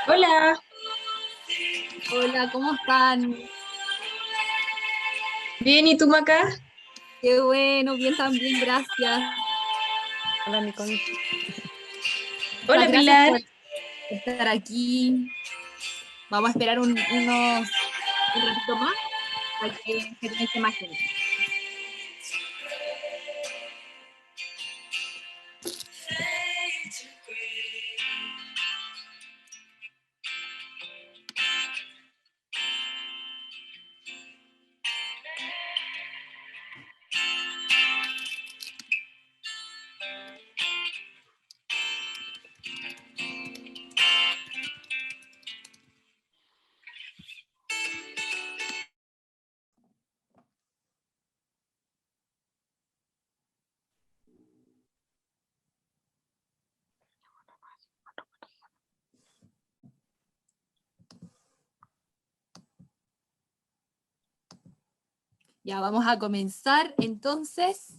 Hola, Hola, ¿cómo están? bien, ¿y tú, Maca? Qué bueno, bien también, gracias. Hola Nicole. Muchas Hola, gracias Pilar. por estar aquí. Vamos a esperar un ratito más para que se conecte más gente. Ya vamos a comenzar entonces,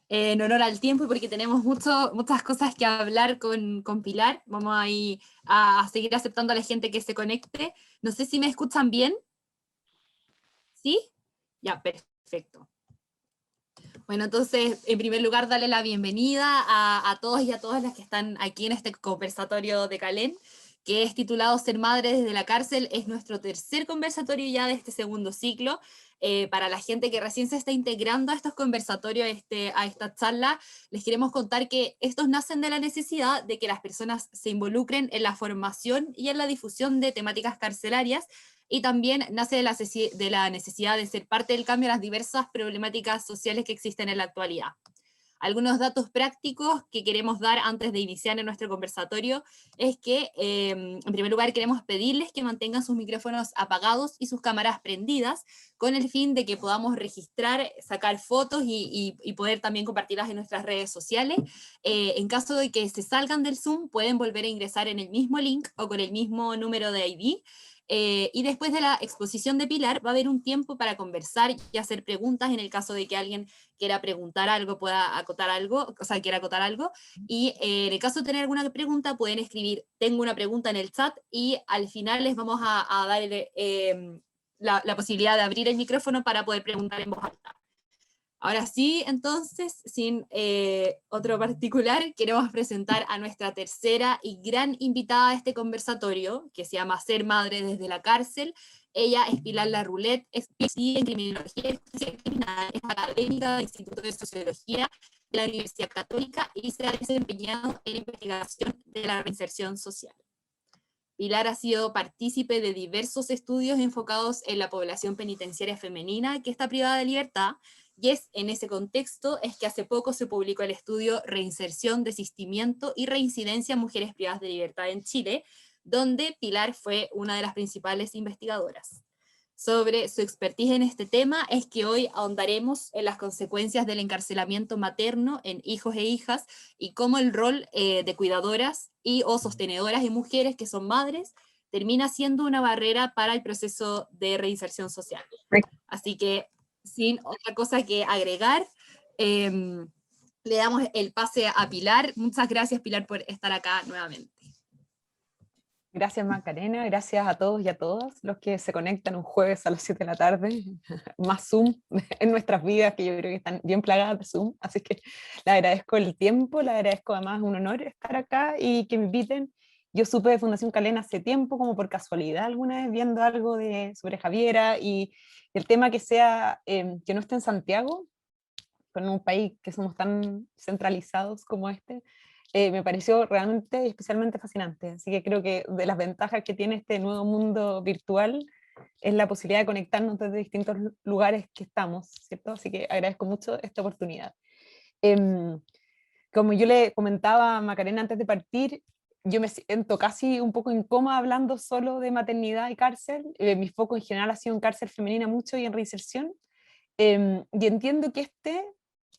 en honor al tiempo y porque tenemos muchas cosas que hablar con Pilar. Vamos ahí a seguir aceptando a la gente que se conecte. No sé si me escuchan bien. ¿Sí? Ya, perfecto. Bueno, entonces, en primer lugar, darle la bienvenida a todos y a todas las que están aquí en este conversatorio de Calén, que es titulado Ser Madre desde la Cárcel. Es nuestro tercer conversatorio ya de este segundo ciclo. Para la gente que recién se está integrando a estos conversatorios, a esta charla, les queremos contar que estos nacen de la necesidad de que las personas se involucren en la formación y en la difusión de temáticas carcelarias, y también nace de la necesidad de ser parte del cambio a las diversas problemáticas sociales que existen en la actualidad. Algunos datos prácticos que queremos dar antes de iniciar en nuestro conversatorio es que, en primer lugar, queremos pedirles que mantengan sus micrófonos apagados y sus cámaras prendidas, con el fin de que podamos registrar, sacar fotos y poder también compartirlas en nuestras redes sociales. En caso de que se salgan del Zoom, pueden volver a ingresar en el mismo link o con el mismo número de ID. Y después de la exposición de Pilar va a haber un tiempo para conversar y hacer preguntas en el caso de que alguien quiera preguntar algo, pueda acotar algo, o sea, quiera acotar algo. Y en el caso de tener alguna pregunta, pueden escribir, tengo una pregunta en el chat, y al final les vamos a dar la posibilidad de abrir el micrófono para poder preguntar en voz alta. Ahora sí, entonces, sin otro particular, queremos presentar a nuestra tercera y gran invitada de este conversatorio, que se llama Ser Madre desde la Cárcel. Ella es Pilar Larroulet, es PhD en Criminología y Justicia Criminal, es académica del Instituto de Sociología de la Universidad Católica y se ha desempeñado en la investigación de la reinserción social. Pilar ha sido partícipe de diversos estudios enfocados en la población penitenciaria femenina que está privada de libertad, y es en ese contexto es que hace poco se publicó el estudio Reinserción, Desistimiento y Reincidencia en Mujeres Privadas de Libertad en Chile, donde Pilar fue una de las principales investigadoras. Sobre su expertise en este tema es que hoy ahondaremos en las consecuencias del encarcelamiento materno en hijos e hijas y cómo el rol de cuidadoras y o sostenedoras de mujeres que son madres termina siendo una barrera para el proceso de reinserción social. Así que, sin otra cosa que agregar, le damos el pase a Pilar. Muchas gracias, Pilar, por estar acá nuevamente. Gracias Macarena, gracias a todos y a todas los que se conectan un jueves a las 7 de la tarde, más Zoom en nuestras vidas, que yo creo que están bien plagadas de Zoom, así que le agradezco el tiempo, le agradezco además un honor estar acá y que me inviten. Yo supe de Fundación Calén hace tiempo, como por casualidad alguna vez, viendo algo sobre Javiera y el tema que sea, que no esté en Santiago, con un país que somos tan centralizados como este, me pareció realmente especialmente fascinante. Así que creo que de las ventajas que tiene este nuevo mundo virtual es la posibilidad de conectarnos desde distintos lugares que estamos, ¿cierto? Así que agradezco mucho esta oportunidad. Como yo le comentaba a Macarena antes de partir, yo me siento casi un poco incómoda hablando solo de maternidad y cárcel. Mi foco en general ha sido en cárcel femenina mucho y en reinserción. Y entiendo que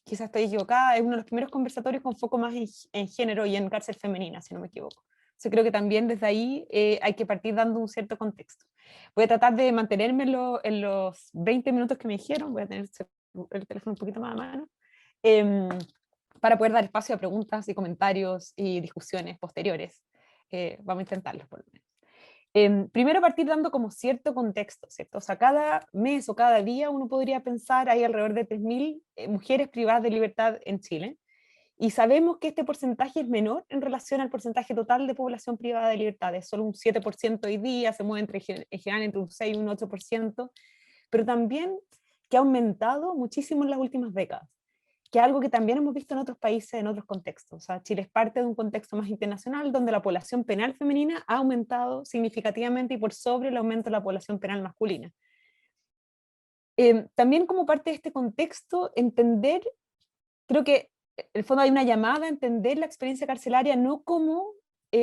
quizás estoy equivocada, es uno de los primeros conversatorios con foco más en género y en cárcel femenina, si no me equivoco. Entonces creo que también desde ahí hay que partir dando un cierto contexto. Voy a tratar de mantenerme en los 20 minutos que me dijeron, voy a tener el teléfono un poquito más a mano, para poder dar espacio a preguntas y comentarios y discusiones posteriores. Vamos a intentarlo por lo menos. Primero partir dando como cierto contexto, ¿cierto? O sea, cada mes o cada día uno podría pensar, hay alrededor de 3.000 mujeres privadas de libertad en Chile, y sabemos que este porcentaje es menor en relación al porcentaje total de población privada de libertad, es solo un 7% hoy día, se mueve en general entre un 6 y un 8%, pero también que ha aumentado muchísimo en las últimas décadas, que es algo que también hemos visto en otros países, en otros contextos. O sea, Chile es parte de un contexto más internacional donde la población penal femenina ha aumentado significativamente y por sobre el aumento de la población penal masculina. También como parte de este contexto, entender, creo que en el fondo hay una llamada a entender la experiencia carcelaria no como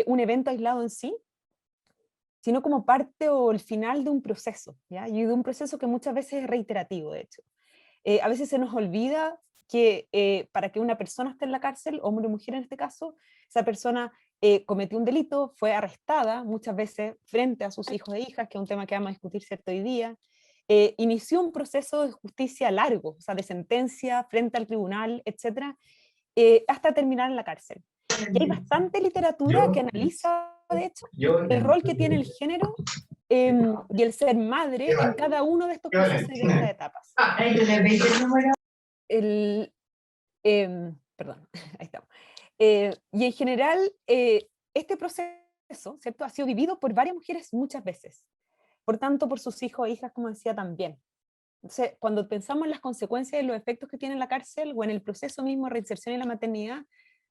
un evento aislado en sí, sino como parte o el final de un proceso, ¿ya? Y de un proceso que muchas veces es reiterativo, de hecho. A veces se nos olvida que para que una persona esté en la cárcel, hombre o mujer en este caso, esa persona cometió un delito, fue arrestada muchas veces frente a sus hijos e hijas, que es un tema que vamos a discutir cierto hoy día, inició un proceso de justicia largo, o sea, de sentencia frente al tribunal, etcétera, hasta terminar en la cárcel. Y hay bastante literatura que analiza, de hecho, el rol que tiene el género y el ser madre en cada uno de estos procesos y de estas etapas. Perdón, ahí estamos. Y en general, este proceso, ¿cierto?, ha sido vivido por varias mujeres muchas veces, por tanto por sus hijos e hijas, como decía también. Entonces, cuando pensamos en las consecuencias y los efectos que tiene la cárcel o en el proceso mismo de reinserción y la maternidad,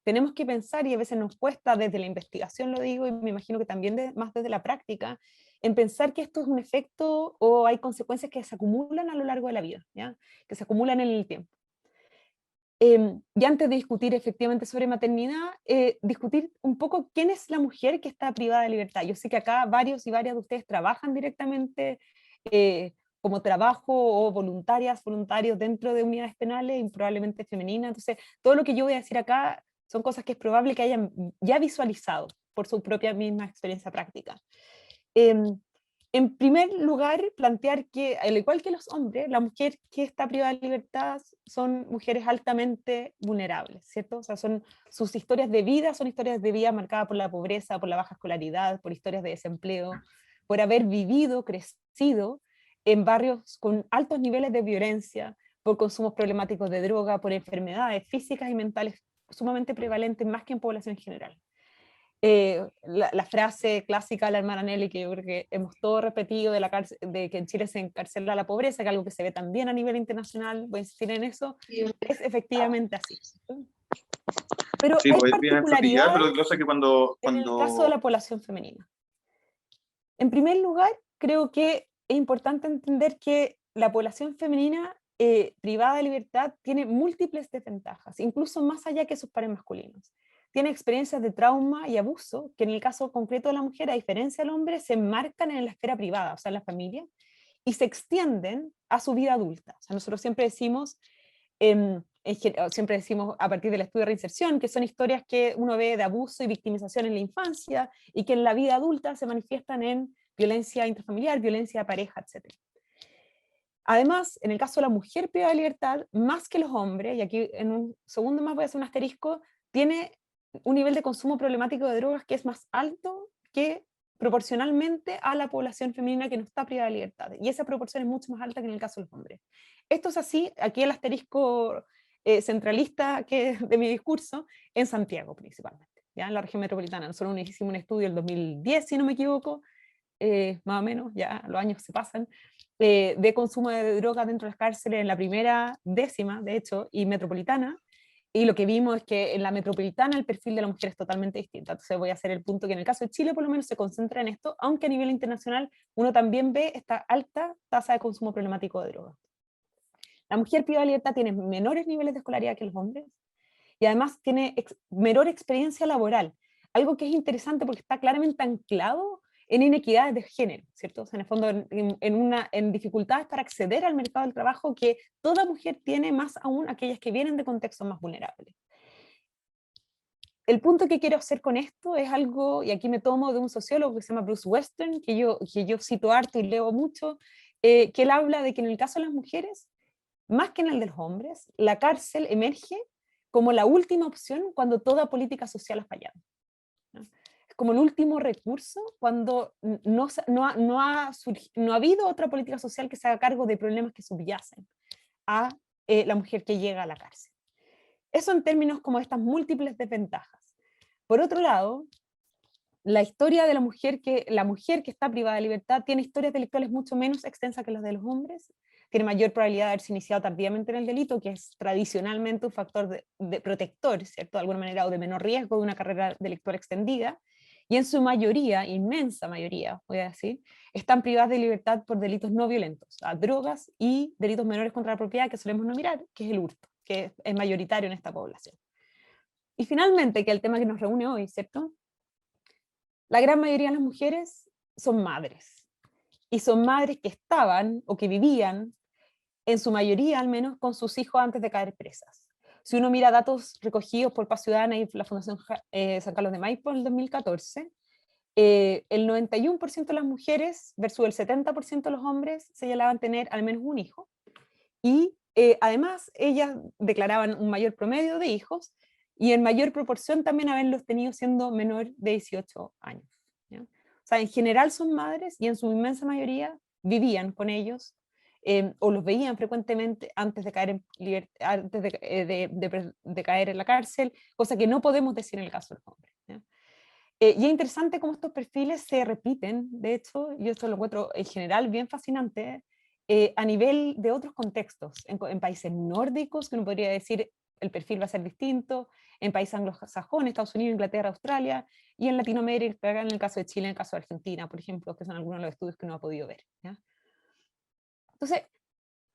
tenemos que pensar, y a veces nos cuesta desde la investigación, lo digo, y me imagino que también más desde la práctica, en pensar que esto es un efecto o hay consecuencias que se acumulan a lo largo de la vida, ¿ya? Que se acumulan en el tiempo. Y antes de discutir efectivamente sobre maternidad, discutir un poco quién es la mujer que está privada de libertad. Yo sé que acá varios y varias de ustedes trabajan directamente como trabajo o voluntarios dentro de unidades penales y probablemente femeninas. Entonces, todo lo que yo voy a decir acá son cosas que es probable que hayan ya visualizado por su propia misma experiencia práctica. En primer lugar, plantear que, al igual que los hombres, la mujer que está privada de libertad son mujeres altamente vulnerables, ¿cierto? O sea, sus historias de vida son historias de vida marcadas por la pobreza, por la baja escolaridad, por historias de desempleo, por haber vivido, crecido en barrios con altos niveles de violencia, por consumos problemáticos de droga, por enfermedades físicas y mentales sumamente prevalentes más que en población en general. La frase clásica de la hermana Nelly, que yo creo que hemos todos repetido, de que en Chile se encarcela la pobreza, que es algo que se ve también a nivel internacional, voy a insistir en eso, es efectivamente así. Pero Sí, hay pues es bien enfatizar, pero particularidades lo que pasa es que en el caso de la población femenina. En primer lugar, creo que es importante entender que la población femenina privada de libertad tiene múltiples desventajas, incluso más allá que sus pares masculinos. Tiene experiencias de trauma y abuso, que en el caso concreto de la mujer, a diferencia del hombre, se enmarcan en la esfera privada, o sea, en la familia, y se extienden a su vida adulta. O sea, nosotros siempre decimos a partir del estudio de reinserción, que son historias que uno ve de abuso y victimización en la infancia y que en la vida adulta se manifiestan en violencia intrafamiliar, violencia de pareja, etc. Además, en el caso de la mujer privada de libertad, más que los hombres, y aquí en un segundo más voy a hacer un asterisco, tiene un nivel de consumo problemático de drogas que es más alto que proporcionalmente a la población femenina que no está privada de libertad. Y esa proporción es mucho más alta que en el caso de los hombres. Esto es así, aquí el asterisco centralista de mi discurso, en Santiago principalmente, ¿ya? En la región metropolitana. Nosotros hicimos un estudio en el 2010, si no me equivoco, más o menos, ya los años se pasan, de consumo de drogas dentro de las cárceles en la primera décima, de hecho, y metropolitana, y lo que vimos es que en la metropolitana el perfil de la mujer es totalmente distinto. Entonces voy a hacer el punto que en el caso de Chile por lo menos se concentra en esto, aunque a nivel internacional uno también ve esta alta tasa de consumo problemático de drogas. La mujer privada de libertad tiene menores niveles de escolaridad que los hombres y además tiene menor experiencia laboral, algo que es interesante porque está claramente anclado en inequidades de género, ¿cierto? O sea, en el fondo en dificultades para acceder al mercado del trabajo que toda mujer tiene, más aún aquellas que vienen de contextos más vulnerables. el punto que quiero hacer con esto es algo, y aquí me tomo de un sociólogo que se llama Bruce Western, que yo cito harto y leo mucho, que él habla de que en el caso de las mujeres, más que en el de los hombres, la cárcel emerge como la última opción cuando toda política social ha fallado, ¿no? Es como el último recurso cuando no ha habido otra política social que se haga cargo de problemas que subyacen a la mujer que llega a la cárcel. Eso en términos como estas múltiples desventajas. Por otro lado, la historia de la mujer que está privada de libertad tiene historias delictuales mucho menos extensas que las de los hombres, tiene mayor probabilidad de haberse iniciado tardíamente en el delito, que es tradicionalmente un factor de protector, ¿cierto? De alguna manera, o de menor riesgo de una carrera delictual extendida, y en su mayoría, inmensa mayoría, voy a decir, están privadas de libertad por delitos no violentos, drogas y delitos menores contra la propiedad que solemos no mirar, que es el hurto, que es mayoritario en esta población. Y finalmente, que es el tema que nos reúne hoy, ¿cierto? La gran mayoría de las mujeres son madres, y son madres que estaban o que vivían, en su mayoría al menos, con sus hijos antes de caer presas. Si uno mira datos recogidos por Paz Ciudadana y la Fundación San Carlos de Maipo en el 2014, el 91% de las mujeres versus el 70% de los hombres señalaban tener al menos un hijo, y además ellas declaraban un mayor promedio de hijos, y en mayor proporción también haberlos tenido siendo menor de 18 años, ¿ya? O sea, en general son madres y en su inmensa mayoría vivían con ellos o los veían frecuentemente antes de caer antes de caer en la cárcel, cosa que no podemos decir en el caso de los hombres, ¿ya? Y es interesante cómo estos perfiles se repiten, de hecho, yo esto lo encuentro en general bien fascinante, a nivel de otros contextos, en países nórdicos, que uno podría decir el perfil va a ser distinto, en países anglosajones, Estados Unidos, Inglaterra, Australia, y en Latinoamérica, en el caso de Chile, en el caso de Argentina, por ejemplo, que son algunos de los estudios que uno ha podido ver, ¿ya? Entonces,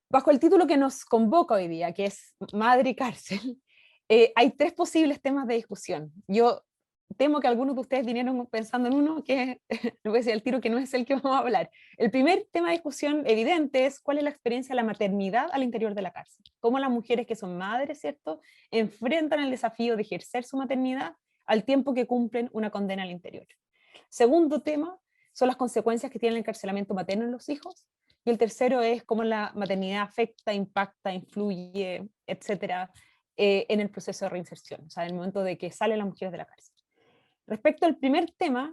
bajo el título que nos convoca hoy día, que es Madre y Cárcel, hay tres posibles temas de discusión. Yo temo que algunos de ustedes vinieron pensando en uno que, les voy a decir al tiro que no es el que vamos a hablar. El primer tema de discusión evidente es cuál es la experiencia de la maternidad al interior de la cárcel. Cómo las mujeres que son madres, ¿cierto?, enfrentan el desafío de ejercer su maternidad al tiempo que cumplen una condena al interior. Segundo tema son las consecuencias que tiene el encarcelamiento materno en los hijos. Y el tercero es cómo la maternidad afecta, impacta, influye, etcétera, en el proceso de reinserción, o sea, en el momento de que salen las mujeres de la cárcel. Respecto al primer tema,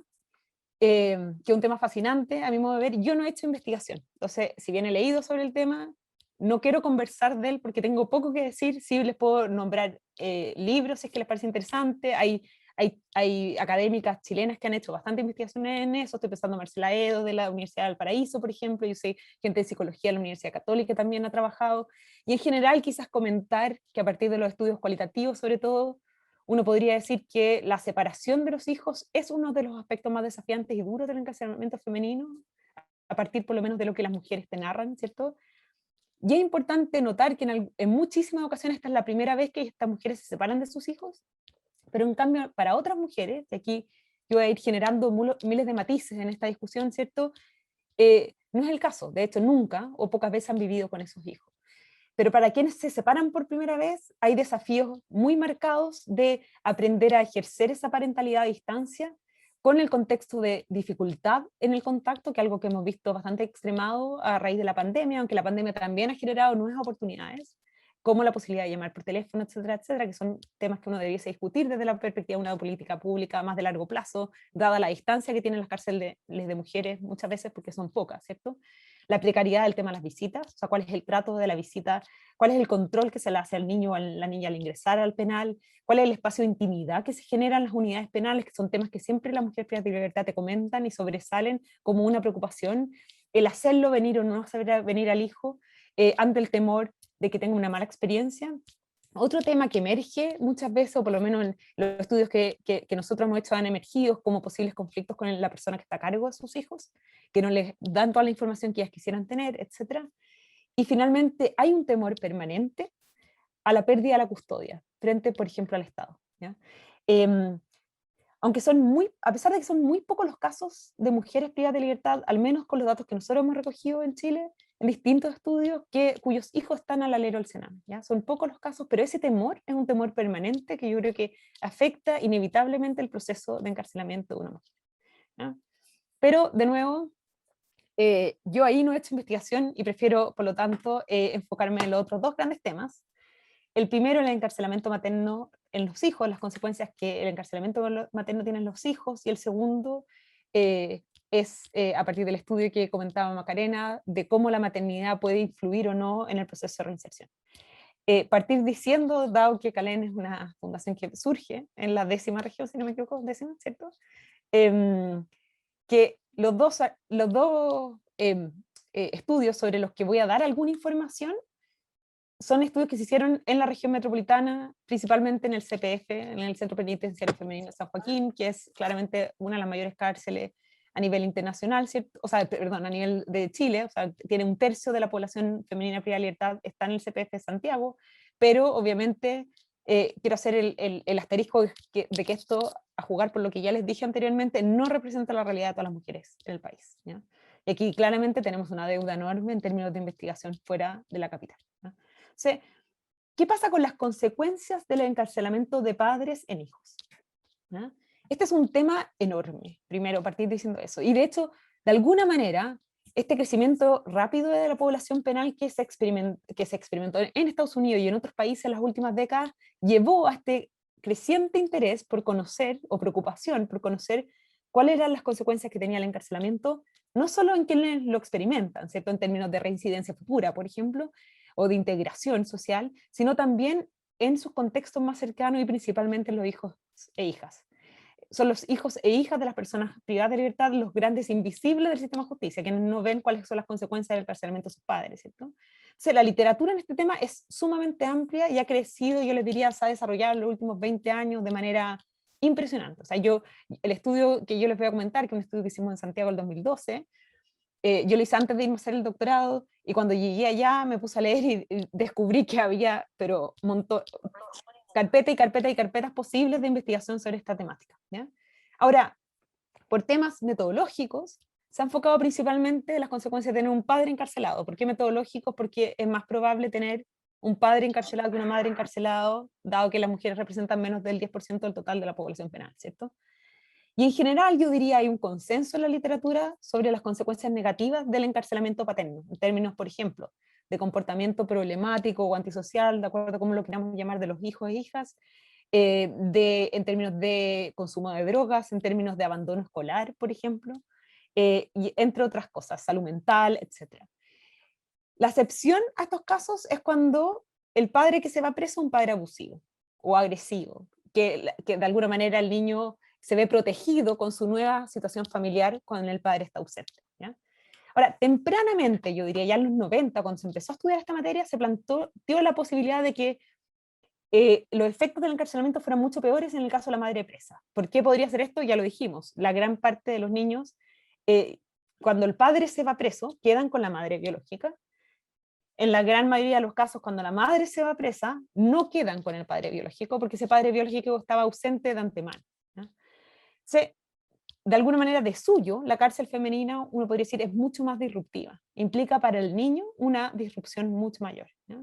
que es un tema fascinante, a mi modo de ver, yo no he hecho investigación. Entonces, si bien he leído sobre el tema, no quiero conversar de él porque tengo poco que decir. Sí les puedo nombrar libros si es que les parece interesante. Hay académicas chilenas que han hecho bastante investigación en eso. Estoy pensando en Marcela Edo de la Universidad de Valparaíso, por ejemplo. Yo sé gente de psicología de la Universidad Católica también ha trabajado. Y en general quizás comentar que a partir de los estudios cualitativos, sobre todo, uno podría decir que la separación de los hijos es uno de los aspectos más desafiantes y duros del encarcelamiento femenino, a partir por lo menos de lo que las mujeres te narran, ¿cierto? Y es importante notar que en muchísimas ocasiones esta es la primera vez que estas mujeres se separan de sus hijos, pero en cambio para otras mujeres, y aquí yo voy a ir generando miles de matices en esta discusión, ¿cierto? No es el caso, de hecho nunca o pocas veces han vivido con esos hijos. Pero para quienes se separan por primera vez, hay desafíos muy marcados de aprender a ejercer esa parentalidad a distancia, con el contexto de dificultad en el contacto, que es algo que hemos visto bastante extremado a raíz de la pandemia, aunque la pandemia también ha generado nuevas oportunidades, como la posibilidad de llamar por teléfono, etcétera, etcétera, que son temas que uno debiese discutir desde la perspectiva de una política pública más de largo plazo, dada la distancia que tienen las cárceles de mujeres muchas veces, porque son pocas, ¿cierto? La precariedad del tema de las visitas, o sea, cuál es el trato de la visita, cuál es el control que se le hace al niño o a la niña al ingresar al penal, cuál es el espacio de intimidad que se genera en las unidades penales, que son temas que siempre las mujeres privadas de libertad te comentan y sobresalen como una preocupación, el hacerlo venir o no hacer venir al hijo ante el temor de que tenga una mala experiencia. Otro tema que emerge muchas veces, o por lo menos en los estudios que nosotros hemos hecho han emergido como posibles conflictos con la persona que está a cargo de sus hijos, que no les dan toda la información que ellas quisieran tener, etc. Y finalmente hay un temor permanente a la pérdida de la custodia, frente, por ejemplo, al Estado, ¿ya? aunque a pesar de que son muy pocos los casos de mujeres privadas de libertad, al menos con los datos que nosotros hemos recogido en Chile, en distintos estudios, cuyos hijos están al alero del Sename, ¿ya? Son pocos los casos, pero ese temor es un temor permanente que yo creo que afecta inevitablemente el proceso de encarcelamiento de una mujer, ¿ya? Pero, de nuevo, yo ahí no he hecho investigación y prefiero, por lo tanto, enfocarme en los otros dos grandes temas. El primero, el encarcelamiento materno en los hijos, las consecuencias que el encarcelamiento materno tiene en los hijos, y el segundo es a partir del estudio que comentaba Macarena, de cómo la maternidad puede influir o no en el proceso de reinserción. Partir diciendo, dado que CALEN es una fundación que surge en la 10ª región, si no me equivoco, 10ª, ¿cierto? Que los dos estudios sobre los que voy a dar alguna información son estudios que se hicieron en la región metropolitana, principalmente en el CPF, en el Centro Penitenciario Femenino de San Joaquín, que es claramente una de las mayores cárceles a nivel internacional, ¿cierto? O sea, perdón, a nivel de Chile, o sea, tiene 1/3 de la población femenina privada de libertad, está en el CPF de Santiago, pero obviamente quiero hacer el asterisco de que esto, a jugar por lo que ya les dije anteriormente, no representa la realidad de todas las mujeres en el país, ¿ya? Y aquí claramente tenemos una deuda enorme en términos de investigación fuera de la capital, ¿ya? Entonces, ¿qué pasa con las consecuencias del encarcelamiento de padres en hijos? ¿Ya? Este es un tema enorme, primero partir diciendo eso. Y de hecho, de alguna manera, este crecimiento rápido de la población penal que se experimentó en Estados Unidos y en otros países en las últimas décadas, llevó a este creciente interés por conocer, o preocupación por conocer, cuáles eran las consecuencias que tenía el encarcelamiento, no solo en quienes lo experimentan, ¿cierto? En términos de reincidencia futura, por ejemplo, o de integración social, sino también en sus contextos más cercanos y principalmente en los hijos e hijas. Son los hijos e hijas de las personas privadas de libertad los grandes invisibles del sistema de justicia, quienes no ven cuáles son las consecuencias del encarcelamiento de sus padres, ¿cierto? Entonces, la literatura en este tema es sumamente amplia y ha crecido, yo les diría, se ha desarrollado en los últimos 20 años de manera impresionante. O sea, el estudio que yo les voy a comentar, que es un estudio que hicimos en Santiago el 2012, yo lo hice antes de irme a hacer el doctorado, y cuando llegué allá me puse a leer y descubrí que había, pero carpeta y carpeta y carpetas posibles de investigación sobre esta temática, ¿ya? Ahora, por temas metodológicos, se ha enfocado principalmente en las consecuencias de tener un padre encarcelado. ¿Por qué metodológicos? Porque es más probable tener un padre encarcelado que una madre encarcelado, dado que las mujeres representan menos del 10% del total de la población penal, ¿cierto? Y en general yo diría hay un consenso en la literatura sobre las consecuencias negativas del encarcelamiento paterno, en términos, por ejemplo, de comportamiento problemático o antisocial, de acuerdo a cómo lo queramos llamar, de los hijos e hijas, en términos de consumo de drogas, en términos de abandono escolar, por ejemplo, y entre otras cosas, salud mental, etc. La excepción a estos casos es cuando el padre que se va preso es un padre abusivo o agresivo, que de alguna manera el niño se ve protegido con su nueva situación familiar cuando el padre está ausente, ¿ya? Ahora, tempranamente, yo diría ya en los 90, cuando se empezó a estudiar esta materia, se planteó la posibilidad de que los efectos del encarcelamiento fueran mucho peores en el caso de la madre presa. ¿Por qué podría ser esto? Ya lo dijimos, la gran parte de los niños, cuando el padre se va preso, quedan con la madre biológica. En la gran mayoría de los casos, cuando la madre se va presa, no quedan con el padre biológico, porque ese padre biológico estaba ausente de antemano, ¿ya? De alguna manera, de suyo, la cárcel femenina, uno podría decir, es mucho más disruptiva. Implica para el niño una disrupción mucho mayor, ¿ya?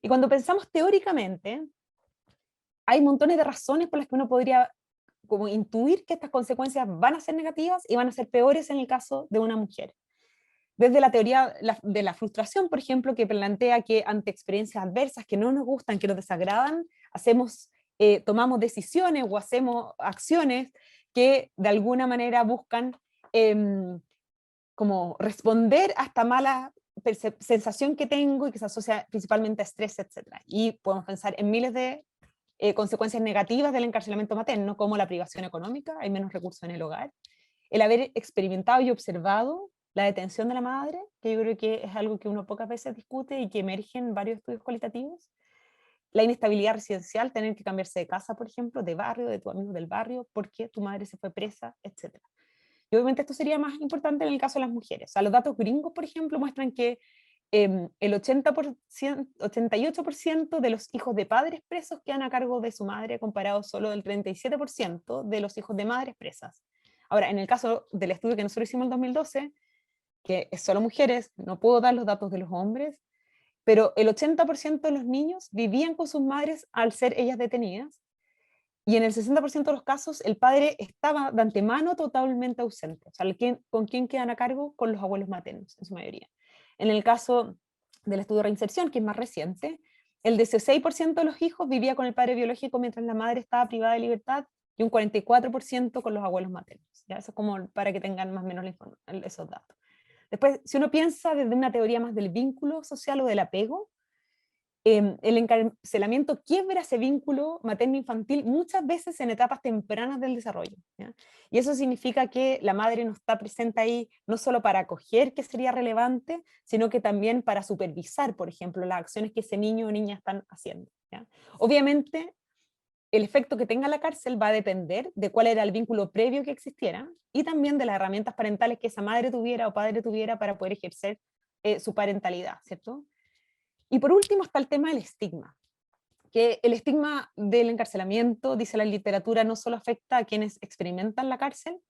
Y cuando pensamos teóricamente, hay montones de razones por las que uno podría como intuir que estas consecuencias van a ser negativas y van a ser peores en el caso de una mujer. Desde la teoría de la frustración, por ejemplo, que plantea que ante experiencias adversas que no nos gustan, que nos desagradan, tomamos decisiones o hacemos acciones que de alguna manera buscan como responder a esta mala sensación que tengo y que se asocia principalmente a estrés, etc. Y podemos pensar en miles de consecuencias negativas del encarcelamiento materno, como la privación económica, hay menos recursos en el hogar, el haber experimentado y observado la detención de la madre, que yo creo que es algo que uno pocas veces discute y que emerge en varios estudios cualitativos, la inestabilidad residencial, tener que cambiarse de casa, por ejemplo, de barrio, de tu amigo del barrio, porque tu madre se fue presa, etc. Y obviamente esto sería más importante en el caso de las mujeres. O sea, los datos gringos, por ejemplo, muestran que el 88% de los hijos de padres presos quedan a cargo de su madre, comparado solo del 37% de los hijos de madres presas. Ahora, en el caso del estudio que nosotros hicimos en 2012, que es solo mujeres, no puedo dar los datos de los hombres, pero el 80% de los niños vivían con sus madres al ser ellas detenidas, y en el 60% de los casos el padre estaba de antemano totalmente ausente. O sea, ¿con quién quedan a cargo? Con los abuelos maternos, en su mayoría. En el caso del estudio de reinserción, que es más reciente, el 16% de los hijos vivía con el padre biológico mientras la madre estaba privada de libertad, y un 44% con los abuelos maternos. ¿Ya? Eso es como para que tengan más o menos esos datos. Después, si uno piensa desde una teoría más del vínculo social o del apego, el encarcelamiento quiebra ese vínculo materno-infantil muchas veces en etapas tempranas del desarrollo, ¿ya? Y eso significa que la madre no está presente ahí no solo para acoger, que sería relevante, sino que también para supervisar, por ejemplo, las acciones que ese niño o niña están haciendo, ¿ya? Obviamente, el efecto que tenga la cárcel va a depender de cuál era el vínculo previo que existiera, y también de las herramientas parentales que esa madre tuviera o padre tuviera para poder ejercer su parentalidad, ¿cierto? Y por último está el tema del estigma, que el estigma del encarcelamiento, dice la literatura, no solo afecta a quienes experimentan la cárcel,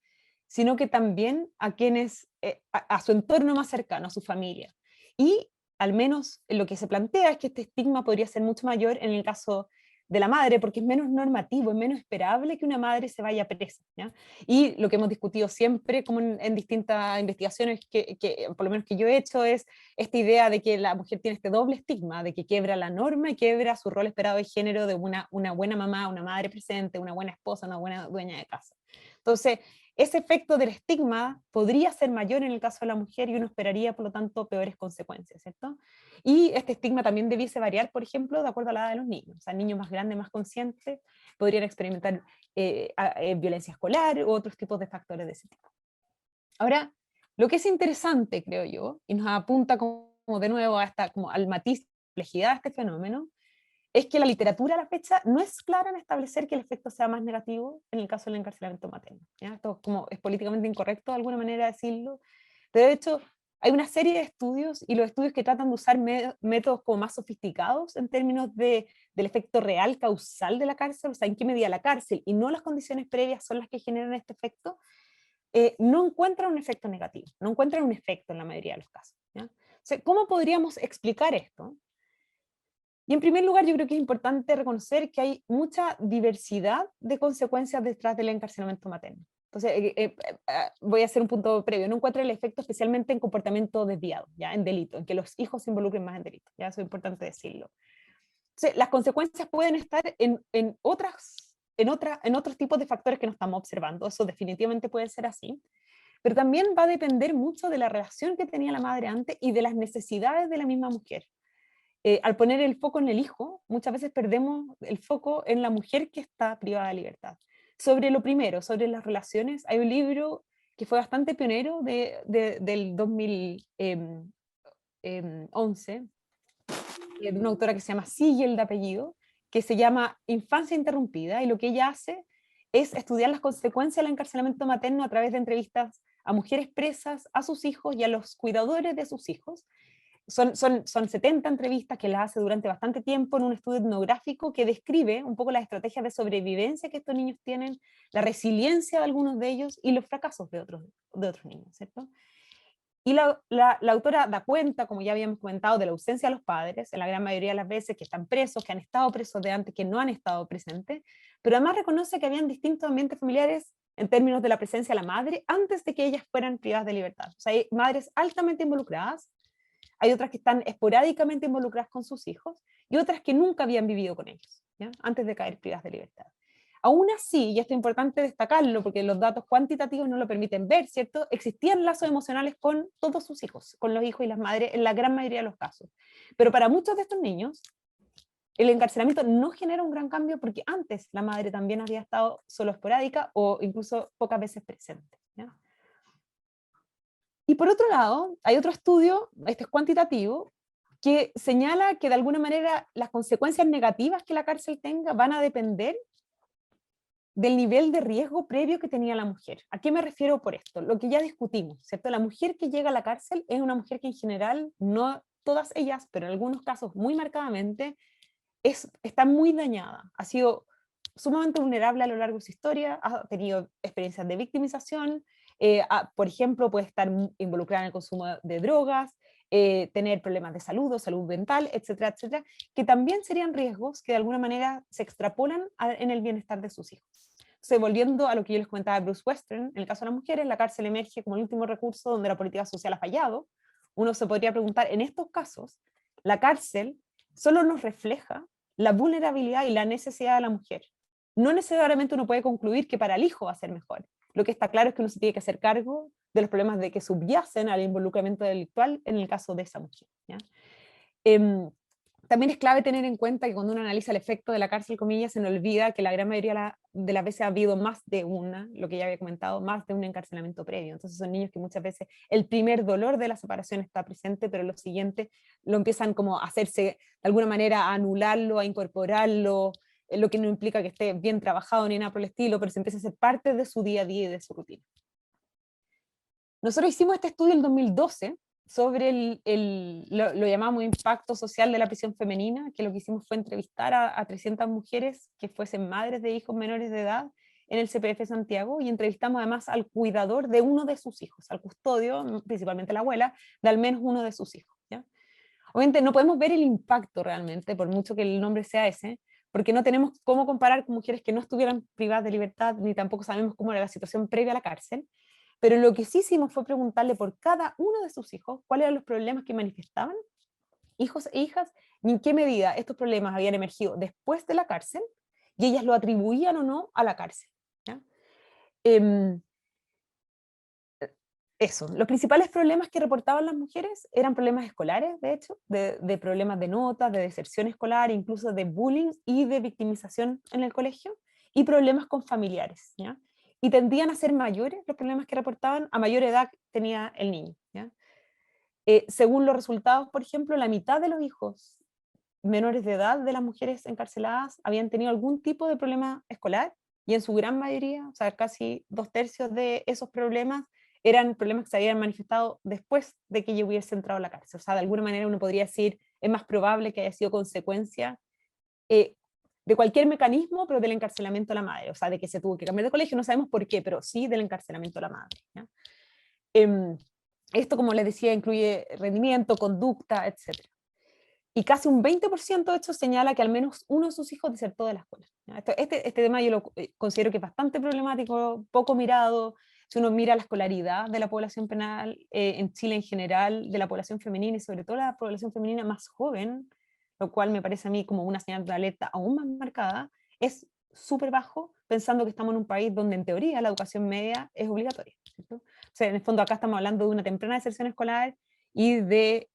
sino que también a quienes, a su entorno más cercano, a su familia. Y al menos lo que se plantea es que este estigma podría ser mucho mayor en el caso de la madre, porque es menos normativo, es menos esperable que una madre se vaya presa, ¿ya? Y lo que hemos discutido siempre, como en distintas investigaciones que por lo menos que yo he hecho, es esta idea de que la mujer tiene este doble estigma, de que quiebra la norma y quiebra su rol esperado de género de una buena mamá, una madre presente, una buena esposa, una buena dueña de casa. Entonces, ese efecto del estigma podría ser mayor en el caso de la mujer, y uno esperaría, por lo tanto, peores consecuencias, ¿cierto? Y este estigma también debiese variar, por ejemplo, de acuerdo a la edad de los niños. O sea, niños más grandes, más conscientes, podrían experimentar violencia escolar u otros tipos de factores de ese tipo. Ahora, lo que es interesante, creo yo, y nos apunta como de nuevo a como al matiz, complejidad de este fenómeno, es que la literatura a la fecha no es clara en establecer que el efecto sea más negativo en el caso del encarcelamiento materno, ¿ya? Esto es políticamente incorrecto de alguna manera decirlo, pero de hecho hay una serie de estudios, y los estudios que tratan de usar métodos como más sofisticados en términos del efecto real causal de la cárcel, o sea, en qué medida la cárcel y no las condiciones previas son las que generan este efecto, no encuentran un efecto negativo, no encuentran un efecto en la mayoría de los casos, ¿ya? O sea, ¿cómo podríamos explicar esto? Y en primer lugar, yo creo que es importante reconocer que hay mucha diversidad de consecuencias detrás del encarcelamiento materno. Entonces, voy a hacer un punto previo. No encuentro el efecto especialmente en comportamiento desviado, ¿ya? En delito, en que los hijos se involucren más en delito. ¿Ya? Eso es importante decirlo. Entonces, las consecuencias pueden estar en otros tipos de factores que no estamos observando. Eso definitivamente puede ser así. Pero también va a depender mucho de la relación que tenía la madre antes y de las necesidades de la misma mujer. Al poner el foco en el hijo, muchas veces perdemos el foco en la mujer que está privada de libertad. Sobre lo primero, sobre las relaciones, hay un libro que fue bastante pionero del 2011, de una autora que se llama Siegel de apellido, que se llama Infancia Interrumpida, y lo que ella hace es estudiar las consecuencias del encarcelamiento materno a través de entrevistas a mujeres presas, a sus hijos y a los cuidadores de sus hijos. Son 70 entrevistas que las hace durante bastante tiempo en un estudio etnográfico que describe un poco las estrategias de sobrevivencia que estos niños tienen, la resiliencia de algunos de ellos y los fracasos de otros niños, ¿cierto? Y la autora da cuenta, como ya habíamos comentado, de la ausencia de los padres, en la gran mayoría de las veces que están presos, que han estado presos de antes, que no han estado presentes, pero además reconoce que habían distintos ambientes familiares en términos de la presencia de la madre antes de que ellas fueran privadas de libertad. O sea, hay madres altamente involucradas, hay otras que están esporádicamente involucradas con sus hijos, y otras que nunca habían vivido con ellos, ¿ya? Antes de caer privadas de libertad. Aún así, y esto es importante destacarlo porque los datos cuantitativos no lo permiten ver, ¿cierto? Existían lazos emocionales con todos sus hijos, con los hijos y las madres en la gran mayoría de los casos. Pero para muchos de estos niños, el encarcelamiento no genera un gran cambio porque antes la madre también había estado solo esporádica o incluso pocas veces presente, ¿ya? Y por otro lado, hay otro estudio, este es cuantitativo, que señala que de alguna manera las consecuencias negativas que la cárcel tenga van a depender del nivel de riesgo previo que tenía la mujer. ¿A qué me refiero por esto? Lo que ya discutimos, ¿cierto? La mujer que llega a la cárcel es una mujer que en general no todas ellas, pero en algunos casos muy marcadamente, está muy dañada, ha sido sumamente vulnerable a lo largo de su historia, ha tenido experiencias de victimización, por ejemplo, puede estar involucrada en el consumo de drogas, tener problemas de salud o salud mental, etcétera, etcétera, que también serían riesgos que de alguna manera se extrapolan en el bienestar de sus hijos. Entonces, volviendo a lo que yo les comentaba de Bruce Western, en el caso de las mujeres, la cárcel emerge como el último recurso donde la política social ha fallado. Uno se podría preguntar, en estos casos, la cárcel solo nos refleja la vulnerabilidad y la necesidad de la mujer. No necesariamente uno puede concluir que para el hijo va a ser mejor. Lo que está claro es que uno se tiene que hacer cargo de los problemas de que subyacen al involucramiento delictual en el caso de esa mujer, ¿ya? También es clave tener en cuenta que cuando uno analiza el efecto de la cárcel, comillas, se nos olvida que la gran mayoría de las veces ha habido más de una, lo que ya había comentado, más de un encarcelamiento previo. Entonces son niños que muchas veces el primer dolor de la separación está presente, pero lo siguiente lo empiezan como a hacerse, de alguna manera, a anularlo, a incorporarlo, lo que no implica que esté bien trabajado ni nada por el estilo, pero se empieza a ser parte de su día a día y de su rutina. Nosotros hicimos este estudio en 2012, sobre lo llamamos impacto social de la prisión femenina, que lo que hicimos fue entrevistar a 300 mujeres que fuesen madres de hijos menores de edad en el CPF Santiago, y entrevistamos además al cuidador de uno de sus hijos, al custodio, principalmente la abuela, de al menos uno de sus hijos, ¿ya? Obviamente no podemos ver el impacto realmente, por mucho que el nombre sea ese, porque no tenemos cómo comparar con mujeres que no estuvieran privadas de libertad, ni tampoco sabemos cómo era la situación previa a la cárcel. Pero lo que sí hicimos fue preguntarle por cada uno de sus hijos cuáles eran los problemas que manifestaban, hijos e hijas, y en qué medida estos problemas habían emergido después de la cárcel, y ellas lo atribuían o no a la cárcel, ¿ya? Em, Eso, los principales problemas que reportaban las mujeres eran problemas escolares, de hecho, de problemas de notas, de deserción escolar, incluso de bullying y de victimización en el colegio, y problemas con familiares, ¿ya? Y tendían a ser mayores los problemas que reportaban a mayor edad tenía el niño, ¿ya? Según los resultados, por ejemplo, la mitad de los hijos menores de edad de las mujeres encarceladas habían tenido algún tipo de problema escolar, y en su gran mayoría, o sea, casi 2/3 de esos problemas eran problemas que se habían manifestado después de que ella hubiese entrado a la cárcel. O sea, de alguna manera uno podría decir, es más probable que haya sido consecuencia de cualquier mecanismo, pero del encarcelamiento de la madre, o sea, de que se tuvo que cambiar de colegio, no sabemos por qué, pero sí del encarcelamiento de la madre, ¿ya? Esto, como les decía, incluye rendimiento, conducta, etc. Y casi un 20% de hecho señala que al menos uno de sus hijos desertó de la escuela. Este tema yo lo considero que es bastante problemático, poco mirado. Si uno mira la escolaridad de la población penal en Chile en general, de la población femenina y sobre todo la población femenina más joven, lo cual me parece a mí como una señal de alerta aún más marcada, es súper bajo, pensando que estamos en un país donde en teoría la educación media es obligatoria, ¿cierto? O sea, en el fondo acá estamos hablando de una temprana deserción escolar y de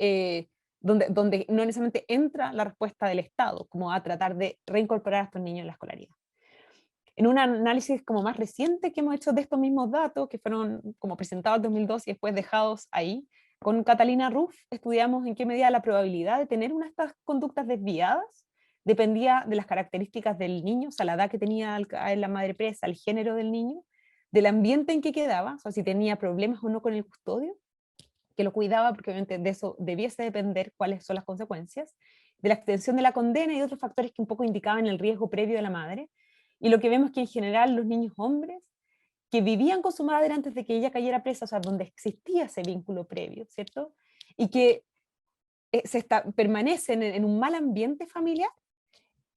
donde no necesariamente entra la respuesta del Estado, como a tratar de reincorporar a estos niños en la escolaridad. En un análisis como más reciente que hemos hecho de estos mismos datos, que fueron como presentados en 2002 y después dejados ahí, con Catalina Ruff estudiamos en qué medida la probabilidad de tener una de estas conductas desviadas dependía de las características del niño, o sea, la edad que tenía la madre presa, el género del niño, del ambiente en que quedaba, o sea, si tenía problemas o no con el custodio, que lo cuidaba, porque obviamente de eso debiese depender cuáles son las consecuencias, de la extensión de la condena y otros factores que un poco indicaban el riesgo previo de la madre. Y lo que vemos es que en general los niños hombres que vivían con su madre antes de que ella cayera presa, o sea, donde existía ese vínculo previo, ¿cierto? Y que permanecen en un mal ambiente familiar,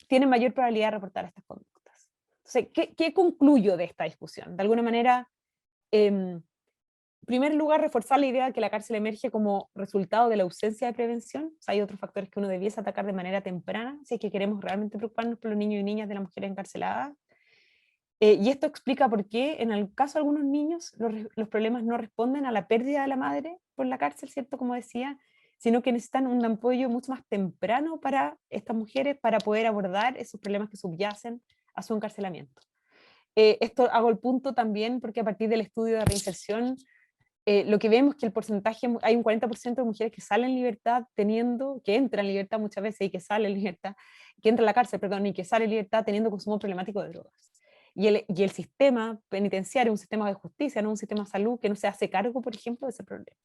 tienen mayor probabilidad de reportar estas conductas. Entonces, ¿qué concluyo de esta discusión? De alguna manera, en primer lugar, reforzar la idea de que la cárcel emerge como resultado de la ausencia de prevención. O sea, hay otros factores que uno debiese atacar de manera temprana si es que queremos realmente preocuparnos por los niños y niñas de las mujeres encarceladas. Y esto explica por qué en el caso de algunos niños los problemas no responden a la pérdida de la madre por la cárcel, ¿cierto? Como decía, sino que necesitan un apoyo mucho más temprano para estas mujeres para poder abordar esos problemas que subyacen a su encarcelamiento. Esto hago el punto también porque a partir del estudio de reinserción, lo que vemos es que el porcentaje, hay un 40% de mujeres que salen en libertad que entran en libertad muchas veces y que salen en libertad, que entran a la cárcel, perdón, y que salen en libertad teniendo consumo problemático de drogas. Y el sistema penitenciario, un sistema de justicia, no un sistema de salud que no se hace cargo, por ejemplo, de ese problema.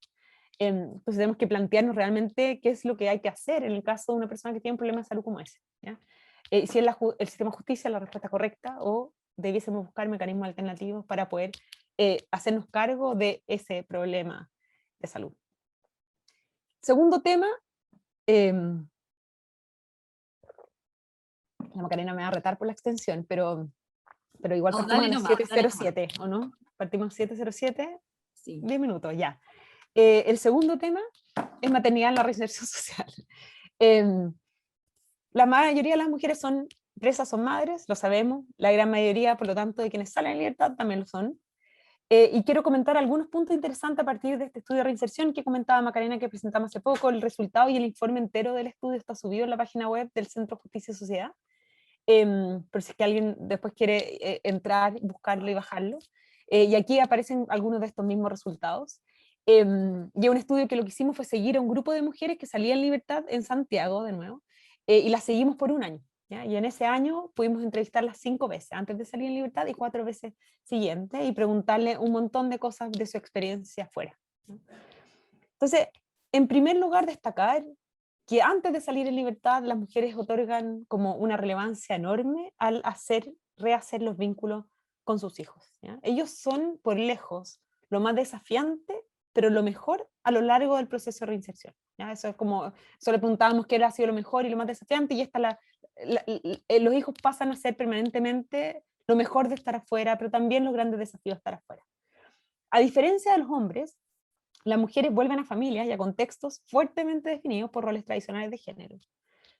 Entonces tenemos que plantearnos realmente qué es lo que hay que hacer en el caso de una persona que tiene un problema de salud como ese, ¿ya? Si es el sistema de justicia la respuesta correcta o debiésemos buscar mecanismos alternativos para poder hacernos cargo de ese problema de salud. Segundo tema, la Macarena me va a retar por la extensión, pero igual No, partimos dale a las nomás, dale 7:07, ¿o no? Partimos 7:07, Sí. 10 minutos, ya. El segundo tema es maternidad en la reinserción social. La mayoría de las mujeres son presas, son madres, lo sabemos, la gran mayoría, por lo tanto, de quienes salen en libertad también lo son. Y quiero comentar algunos puntos interesantes a partir de este estudio de reinserción que comentaba Macarena, que presentamos hace poco. El resultado y el informe entero del estudio está subido en la página web del Centro Justicia y Sociedad, por si es que alguien después quiere entrar, buscarlo y bajarlo. Y aquí aparecen algunos de estos mismos resultados. Y un estudio que lo que hicimos fue seguir a un grupo de mujeres que salían en libertad en Santiago, de nuevo, y las seguimos por un año, ¿ya? Y en ese año pudimos entrevistarlas 5 veces, antes de salir en libertad, y 4 veces siguientes, y preguntarle un montón de cosas de su experiencia afuera, ¿no? Entonces, en primer lugar, destacar que antes de salir en libertad las mujeres otorgan como una relevancia enorme al rehacer los vínculos con sus hijos, ¿ya? Ellos son por lejos lo más desafiante, pero lo mejor a lo largo del proceso de reinserción, ¿ya? Eso es como, solo preguntábamos qué ha sido lo mejor y lo más desafiante, y los hijos pasan a ser permanentemente lo mejor de estar afuera, pero también los grandes desafíos de estar afuera. A diferencia de los hombres, las mujeres vuelven a familias y a contextos fuertemente definidos por roles tradicionales de género.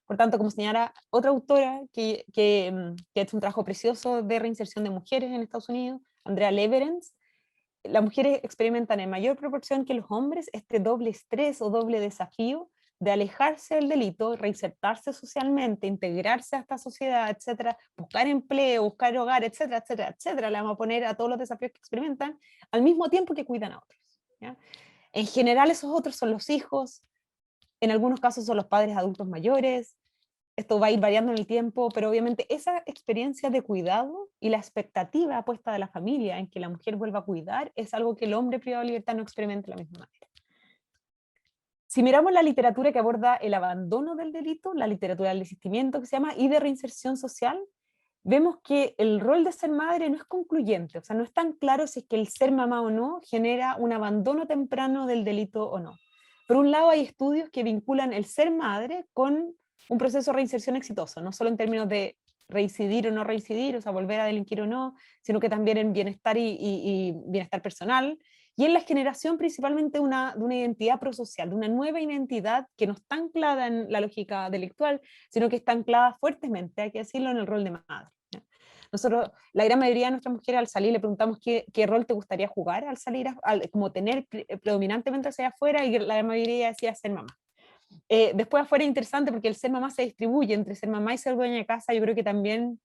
Por tanto, como señala otra autora que ha hecho un trabajo precioso de reinserción de mujeres en Estados Unidos, Andrea Leverens, las mujeres experimentan en mayor proporción que los hombres este doble estrés o doble desafío de alejarse del delito, reinsertarse socialmente, integrarse a esta sociedad, etcétera, buscar empleo, buscar hogar, etcétera, etcétera, etcétera. Le vamos a poner a todos los desafíos que experimentan al mismo tiempo que cuidan a otros, ¿ya? En general esos otros son los hijos, en algunos casos son los padres adultos mayores, esto va a ir variando en el tiempo, pero obviamente esa experiencia de cuidado y la expectativa puesta de la familia en que la mujer vuelva a cuidar es algo que el hombre privado de libertad no experimenta de la misma manera. Si miramos la literatura que aborda el abandono del delito, la literatura del desistimiento que se llama, y de reinserción social, vemos que el rol de ser madre no es concluyente, o sea, no es tan claro si es que el ser mamá o no genera un abandono temprano del delito o no. Por un lado, hay estudios que vinculan el ser madre con un proceso de reinserción exitoso, no solo en términos de reincidir o no reincidir, o sea, volver a delinquir o no, sino que también en bienestar y bienestar personal, y en la generación principalmente de una identidad prosocial, de una nueva identidad que no está anclada en la lógica delictual, sino que está anclada fuertemente, hay que decirlo, en el rol de madre, ¿ya? Nosotros, la gran mayoría de nuestras mujeres al salir le preguntamos qué rol te gustaría jugar al salir, como tener predominantemente hacia afuera, y la gran mayoría decía ser mamá. Después afuera es interesante porque el ser mamá se distribuye entre ser mamá y ser dueña de casa. Yo creo que también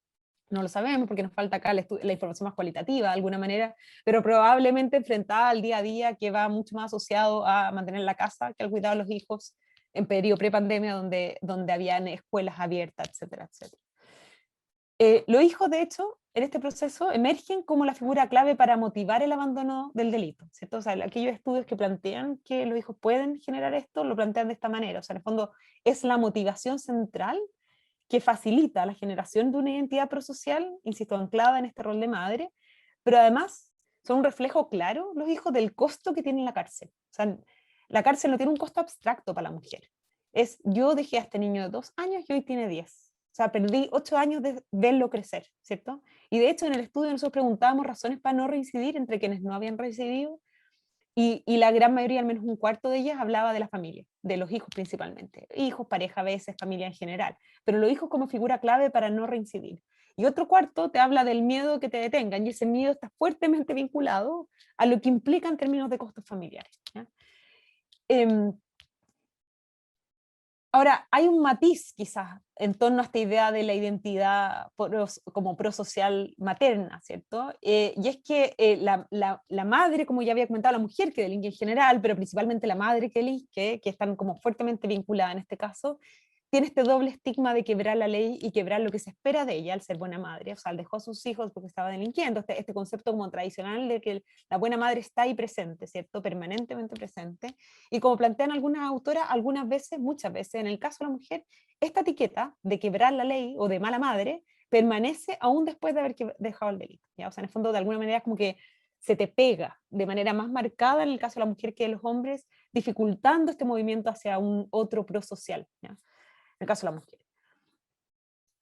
no lo sabemos porque nos falta acá la información más cualitativa de alguna manera, pero probablemente enfrentada al día a día, que va mucho más asociado a mantener la casa que al cuidado de los hijos en periodo prepandemia, donde habían escuelas abiertas, etcétera, etcétera. Los hijos, de hecho, en este proceso emergen como la figura clave para motivar el abandono del delito, ¿cierto? O sea, aquellos estudios que plantean que los hijos pueden generar esto, lo plantean de esta manera. O sea, en el fondo es la motivación central que facilita la generación de una identidad prosocial, insisto, anclada en este rol de madre, pero además son un reflejo claro, los hijos, del costo que tiene la cárcel. O sea, la cárcel no tiene un costo abstracto para la mujer. Es, yo dejé a este niño de 2 años y hoy tiene 10. O sea, perdí 8 años de verlo crecer, ¿cierto? Y de hecho en el estudio nosotros preguntábamos razones para no reincidir entre quienes no habían reincidido, y la gran mayoría, al menos un cuarto de ellas, hablaba de la familia, de los hijos principalmente. Hijos, pareja, a veces, familia en general. Pero los hijos como figura clave para no reincidir. Y otro cuarto te habla del miedo que te detengan, y ese miedo está fuertemente vinculado a lo que implica en términos de costos familiares, ¿ya? Ahora, hay un matiz quizás en torno a esta idea de la identidad como prosocial materna, ¿cierto? Y es que la madre, como ya había comentado, la mujer que delinque en general, pero principalmente la madre que delinque, que están como fuertemente vinculadas en este caso, tiene este doble estigma de quebrar la ley y quebrar lo que se espera de ella al ser buena madre. O sea, dejó a sus hijos porque estaba delinquiendo. Este concepto como tradicional de que la buena madre está ahí presente, ¿cierto? Permanentemente presente. Y como plantean algunas autoras, algunas veces, muchas veces, en el caso de la mujer, esta etiqueta de quebrar la ley o de mala madre permanece aún después de haber dejado el delito, ¿ya? O sea, en el fondo, de alguna manera, es como que se te pega de manera más marcada en el caso de la mujer que de los hombres, dificultando este movimiento hacia un otro prosocial, ¿ya? En el caso de la mujer.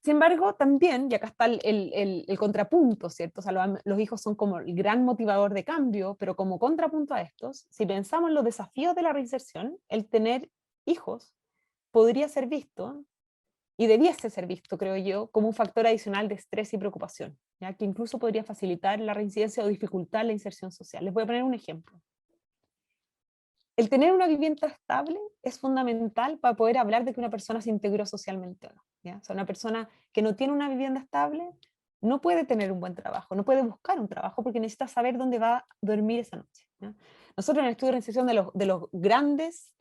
Sin embargo, también, y acá está el contrapunto, ¿cierto? O sea, los hijos son como el gran motivador de cambio, pero como contrapunto a estos, si pensamos en los desafíos de la reinserción, el tener hijos podría ser visto, y debiese ser visto, creo yo, como un factor adicional de estrés y preocupación, ¿ya? Que incluso podría facilitar la reincidencia o dificultar la inserción social. Les voy a poner un ejemplo. El tener una vivienda estable es fundamental para poder hablar de que una persona se integró socialmente o no, ¿ya? O sea, una persona que no tiene una vivienda estable no puede tener un buen trabajo, no puede buscar un trabajo porque necesita saber dónde va a dormir esa noche, ¿ya? Nosotros en el estudio de reinserción de los grandes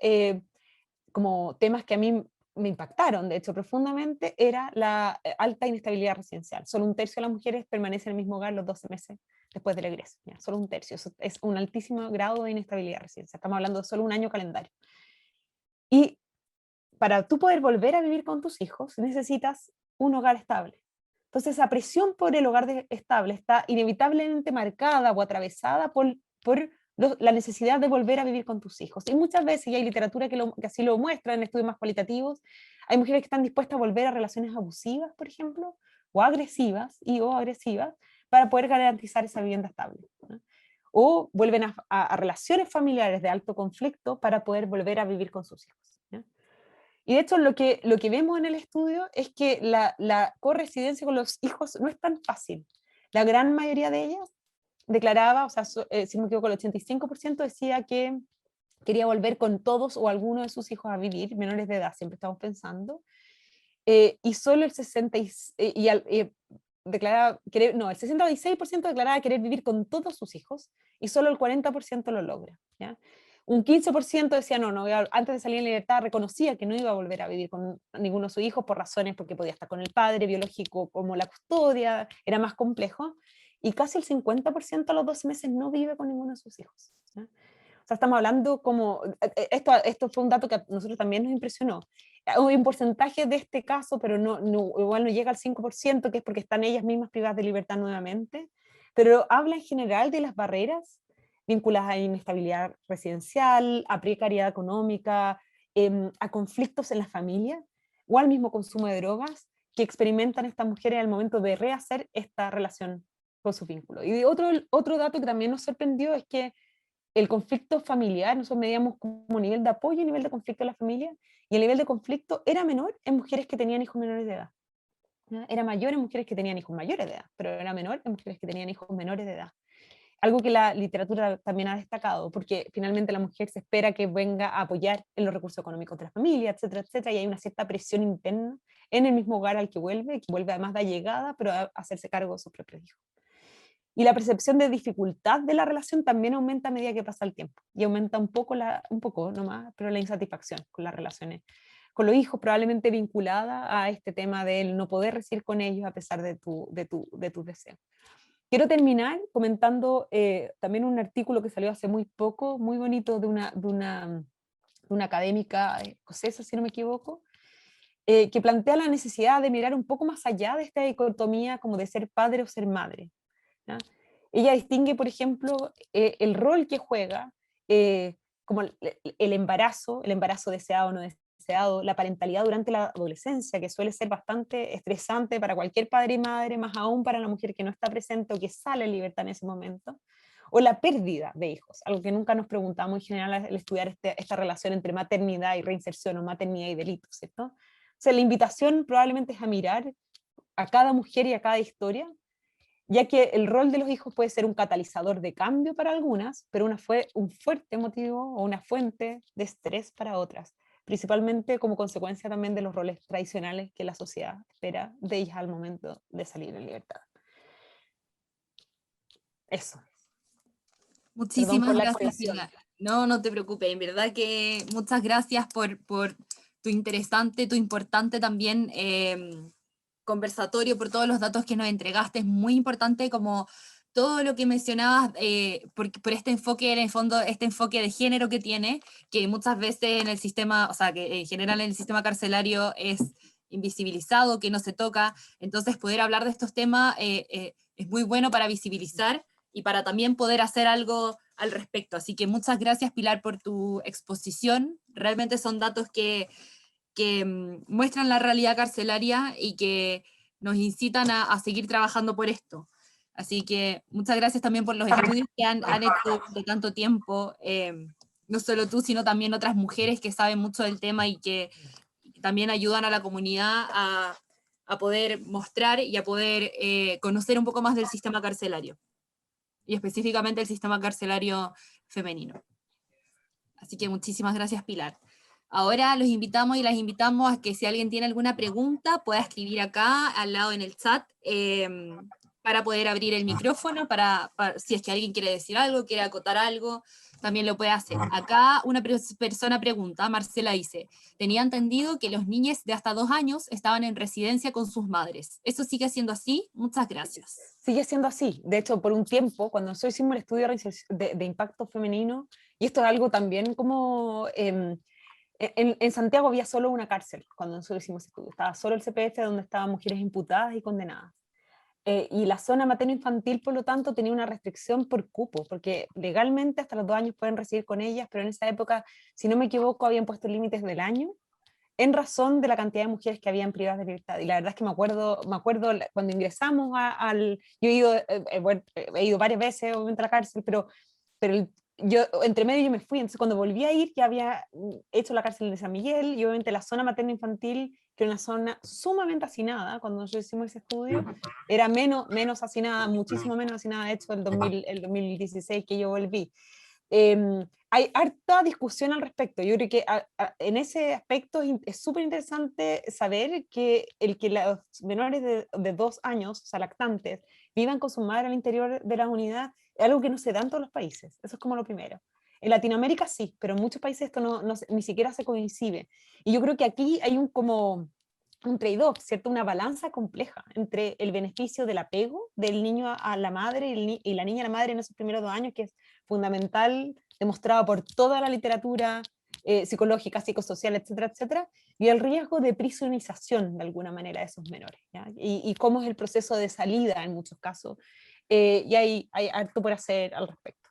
como temas que a mí me impactaron, de hecho, profundamente, era la alta inestabilidad residencial. Solo un tercio de las mujeres permanece en el mismo hogar los 12 meses después del egreso, ¿ya? Solo un tercio, eso es un altísimo grado de inestabilidad residencial. Estamos hablando de solo un año calendario. Y para tú poder volver a vivir con tus hijos, necesitas un hogar estable. Entonces, esa presión por el hogar estable está inevitablemente marcada o atravesada por la necesidad de volver a vivir con tus hijos. Y muchas veces, y hay literatura que así lo muestra en estudios más cualitativos, hay mujeres que están dispuestas a volver a relaciones abusivas, por ejemplo, o agresivas, para poder garantizar esa vivienda estable, ¿no? O vuelven a relaciones familiares de alto conflicto para poder volver a vivir con sus hijos, ¿no? Y de hecho lo que vemos en el estudio es que la corresidencia con los hijos no es tan fácil. La gran mayoría de ellas declaraba, o sea, si no me equivoco, el 85% decía que quería volver con todos o alguno de sus hijos a vivir, menores de edad, siempre estamos pensando, y solo el 66% declaraba querer vivir con todos sus hijos, y solo el 40% lo logra, ¿ya? Un 15% decía no, antes de salir en libertad reconocía que no iba a volver a vivir con ninguno de sus hijos por razones porque podía estar con el padre biológico, como la custodia, era más complejo, y casi el 50% a los 12 meses no vive con ninguno de sus hijos, ¿ya? O sea, estamos hablando como, esto fue un dato que a nosotros también nos impresionó. Hay un porcentaje de este caso, pero igual no llega al 5%, que es porque están ellas mismas privadas de libertad nuevamente, pero habla en general de las barreras vinculadas a inestabilidad residencial, a precariedad económica, a conflictos en la familia, o al mismo consumo de drogas que experimentan estas mujeres al momento de rehacer esta relación con su vínculo. Y otro dato que también nos sorprendió es que el conflicto familiar, nosotros medíamos como nivel de apoyo y nivel de conflicto en la familia, y el nivel de conflicto era menor en mujeres que tenían hijos menores de edad, ¿ya? Era mayor en mujeres que tenían hijos mayores de edad, pero era menor en mujeres que tenían hijos menores de edad. Algo que la literatura también ha destacado, porque finalmente la mujer se espera que venga a apoyar en los recursos económicos de la familia, etcétera, etcétera, y hay una cierta presión interna en el mismo hogar al que vuelve además de allegada, pero a hacerse cargo de sus propios hijos. Y la percepción de dificultad de la relación también aumenta a medida que pasa el tiempo. Y aumenta un poco nomás, pero la insatisfacción con las relaciones con los hijos, probablemente vinculada a este tema del no poder recibir con ellos a pesar de tus deseos. Quiero terminar comentando también un artículo que salió hace muy poco, muy bonito, de una académica escocesa, si no me equivoco, que plantea la necesidad de mirar un poco más allá de esta dicotomía como de ser padre o ser madre, ¿ya? Ella distingue, por ejemplo, el rol que juega como el embarazo deseado o no deseado, la parentalidad durante la adolescencia, que suele ser bastante estresante para cualquier padre y madre, más aún para la mujer que no está presente o que sale en libertad en ese momento, o la pérdida de hijos, algo que nunca nos preguntamos en general al estudiar esta relación entre maternidad y reinserción o maternidad y delito, ¿cierto? O sea, la invitación probablemente es a mirar a cada mujer y a cada historia, ya que el rol de los hijos puede ser un catalizador de cambio para algunas, pero fue un fuerte motivo o una fuente de estrés para otras, principalmente como consecuencia también de los roles tradicionales que la sociedad espera de ellas al momento de salir en libertad. Eso. Perdón Muchísimas por la gracias, extensión. Pilar. No, no te preocupes, en verdad que muchas gracias por tu interesante, tu importante también conversatorio, por todos los datos que nos entregaste. Es muy importante como todo lo que mencionabas, por este enfoque, en el fondo, este enfoque de género que tiene, que muchas veces en el sistema, o sea, que en general en el sistema carcelario es invisibilizado, que no se toca. Entonces poder hablar de estos temas es muy bueno para visibilizar y para también poder hacer algo al respecto. Así que muchas gracias, Pilar, por tu exposición. Realmente son datos que muestran la realidad carcelaria y que nos incitan a seguir trabajando por esto. Así que muchas gracias también por los estudios que han hecho de tanto tiempo, no solo tú, sino también otras mujeres que saben mucho del tema y que también ayudan a la comunidad a poder mostrar y a poder conocer un poco más del sistema carcelario, y específicamente el sistema carcelario femenino. Así que muchísimas gracias, Pilar. Ahora los invitamos y las invitamos a que si alguien tiene alguna pregunta pueda escribir acá al lado en el chat para poder abrir el micrófono, si es que alguien quiere decir algo, quiere acotar algo, también lo puede hacer. Acá una persona pregunta, Marcela dice, tenía entendido que los niños de hasta 2 años estaban en residencia con sus madres. ¿Eso sigue siendo así? Muchas gracias. Sigue siendo así. De hecho, por un tiempo, cuando nosotros hicimos el estudio de impacto femenino, y esto es algo también como... en Santiago había solo una cárcel cuando nosotros hicimos ese estudio. Estaba solo el CPF donde estaban mujeres imputadas y condenadas. Y la zona materno-infantil, por lo tanto, tenía una restricción por cupo, porque legalmente hasta los 2 años pueden residir con ellas, pero en esa época, si no me equivoco, habían puesto límites del año en razón de la cantidad de mujeres que habían privadas de libertad. Y la verdad es que me acuerdo cuando ingresamos al... Yo bueno, he ido varias veces, obviamente, a la cárcel, pero yo, entre medio yo me fui, entonces cuando volví a ir ya había hecho la cárcel de San Miguel, y obviamente la zona materno-infantil, que era una zona sumamente hacinada, cuando nosotros hicimos ese estudio, era menos hacinada, muchísimo menos hacinada, de hecho, el 2016 que yo volví. Hay harta discusión al respecto. Yo creo que en ese aspecto es súper interesante saber que el que los menores de 2 años, o sea, lactantes, vivan con su madre al interior de la unidad, es algo que no se da en todos los países. Eso es como lo primero. En Latinoamérica sí, pero en muchos países esto ni siquiera se coincide. Y yo creo que aquí hay como un trade-off, ¿cierto? Una balanza compleja entre el beneficio del apego del niño a la madre y la niña a la madre en esos primeros 2 años, que es fundamental, demostrado por toda la literatura psicológica, psicosocial, etcétera, etcétera, y el riesgo de prisionización de alguna manera de esos menores, ¿ya? Y cómo es el proceso de salida en muchos casos, y hay harto por hacer al respecto.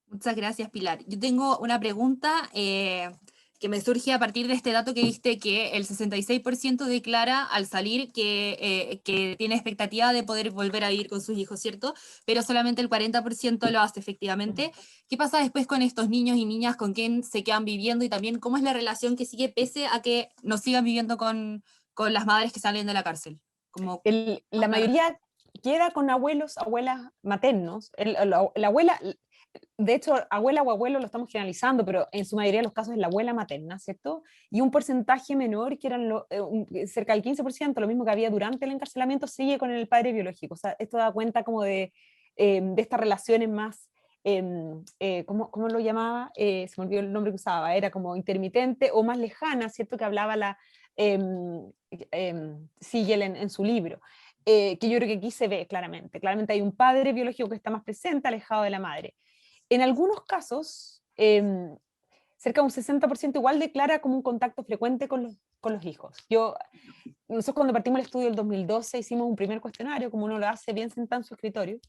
Muchas gracias, Pilar. Yo tengo una pregunta que me surge a partir de este dato que diste, que el 66% declara al salir que tiene expectativa de poder volver a vivir con sus hijos, ¿cierto? Pero solamente el 40% lo hace efectivamente. ¿Qué pasa después con estos niños y niñas, con quién se quedan viviendo, y también cómo es la relación que sigue pese a que no sigan viviendo con las madres que salen de la cárcel? La mayoría queda con abuelos, abuelas maternos. La abuela, de hecho, abuela o abuelo lo estamos generalizando, pero en su mayoría de los casos es la abuela materna, ¿cierto? Y un porcentaje menor, que eran cerca del 15%, lo mismo que había durante el encarcelamiento, sigue con el padre biológico. O sea, esto da cuenta como de estas relaciones más, ¿cómo lo llamaba? Se me olvidó el nombre que usaba, era como intermitente o más lejana, ¿cierto? Que hablaba Siegel en su libro. Que yo creo que aquí se ve claramente. Claramente hay un padre biológico que está más presente, alejado de la madre. En algunos casos, cerca de un 60% igual declara como un contacto frecuente con los hijos. Nosotros cuando partimos el estudio del 2012 hicimos un primer cuestionario, como uno lo hace bien sentado en su escritorio.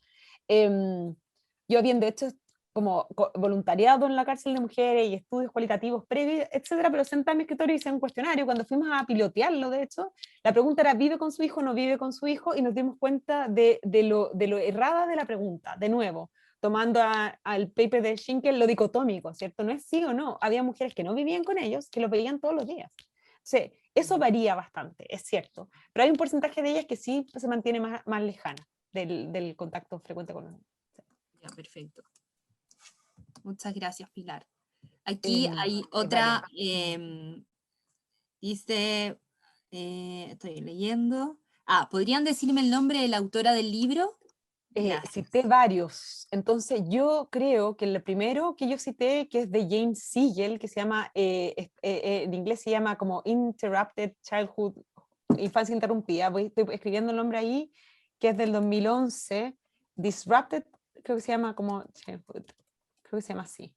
Yo habiendo hecho como voluntariado en la cárcel de mujeres y estudios cualitativos previos, etcétera, pero senté en mi escritorio y hice un cuestionario. Cuando fuimos a pilotearlo, de hecho, la pregunta era: ¿vive con su hijo o no vive con su hijo? Y nos dimos cuenta de lo errada de la pregunta, de nuevo, tomando al paper de Schinkel lo dicotómico, ¿cierto? No es sí o no. Había mujeres que no vivían con ellos, que los veían todos los días. Sí, eso varía bastante, es cierto, pero hay un porcentaje de ellas que sí se mantiene más lejana del contacto frecuente con los niños. Ya, perfecto. Muchas gracias, Pilar. Aquí hay otra, dice, estoy leyendo. ¿Podrían decirme el nombre de la autora del libro? Gracias. Cité varios. Entonces yo creo que el primero que yo cité, que es de James Siegel, que se llama, en inglés se llama como Interrupted Childhood, Infancia Interrumpida, estoy escribiendo el nombre ahí, que es del 2011, Disrupted, creo que se llama como Childhood, creo que se llama así.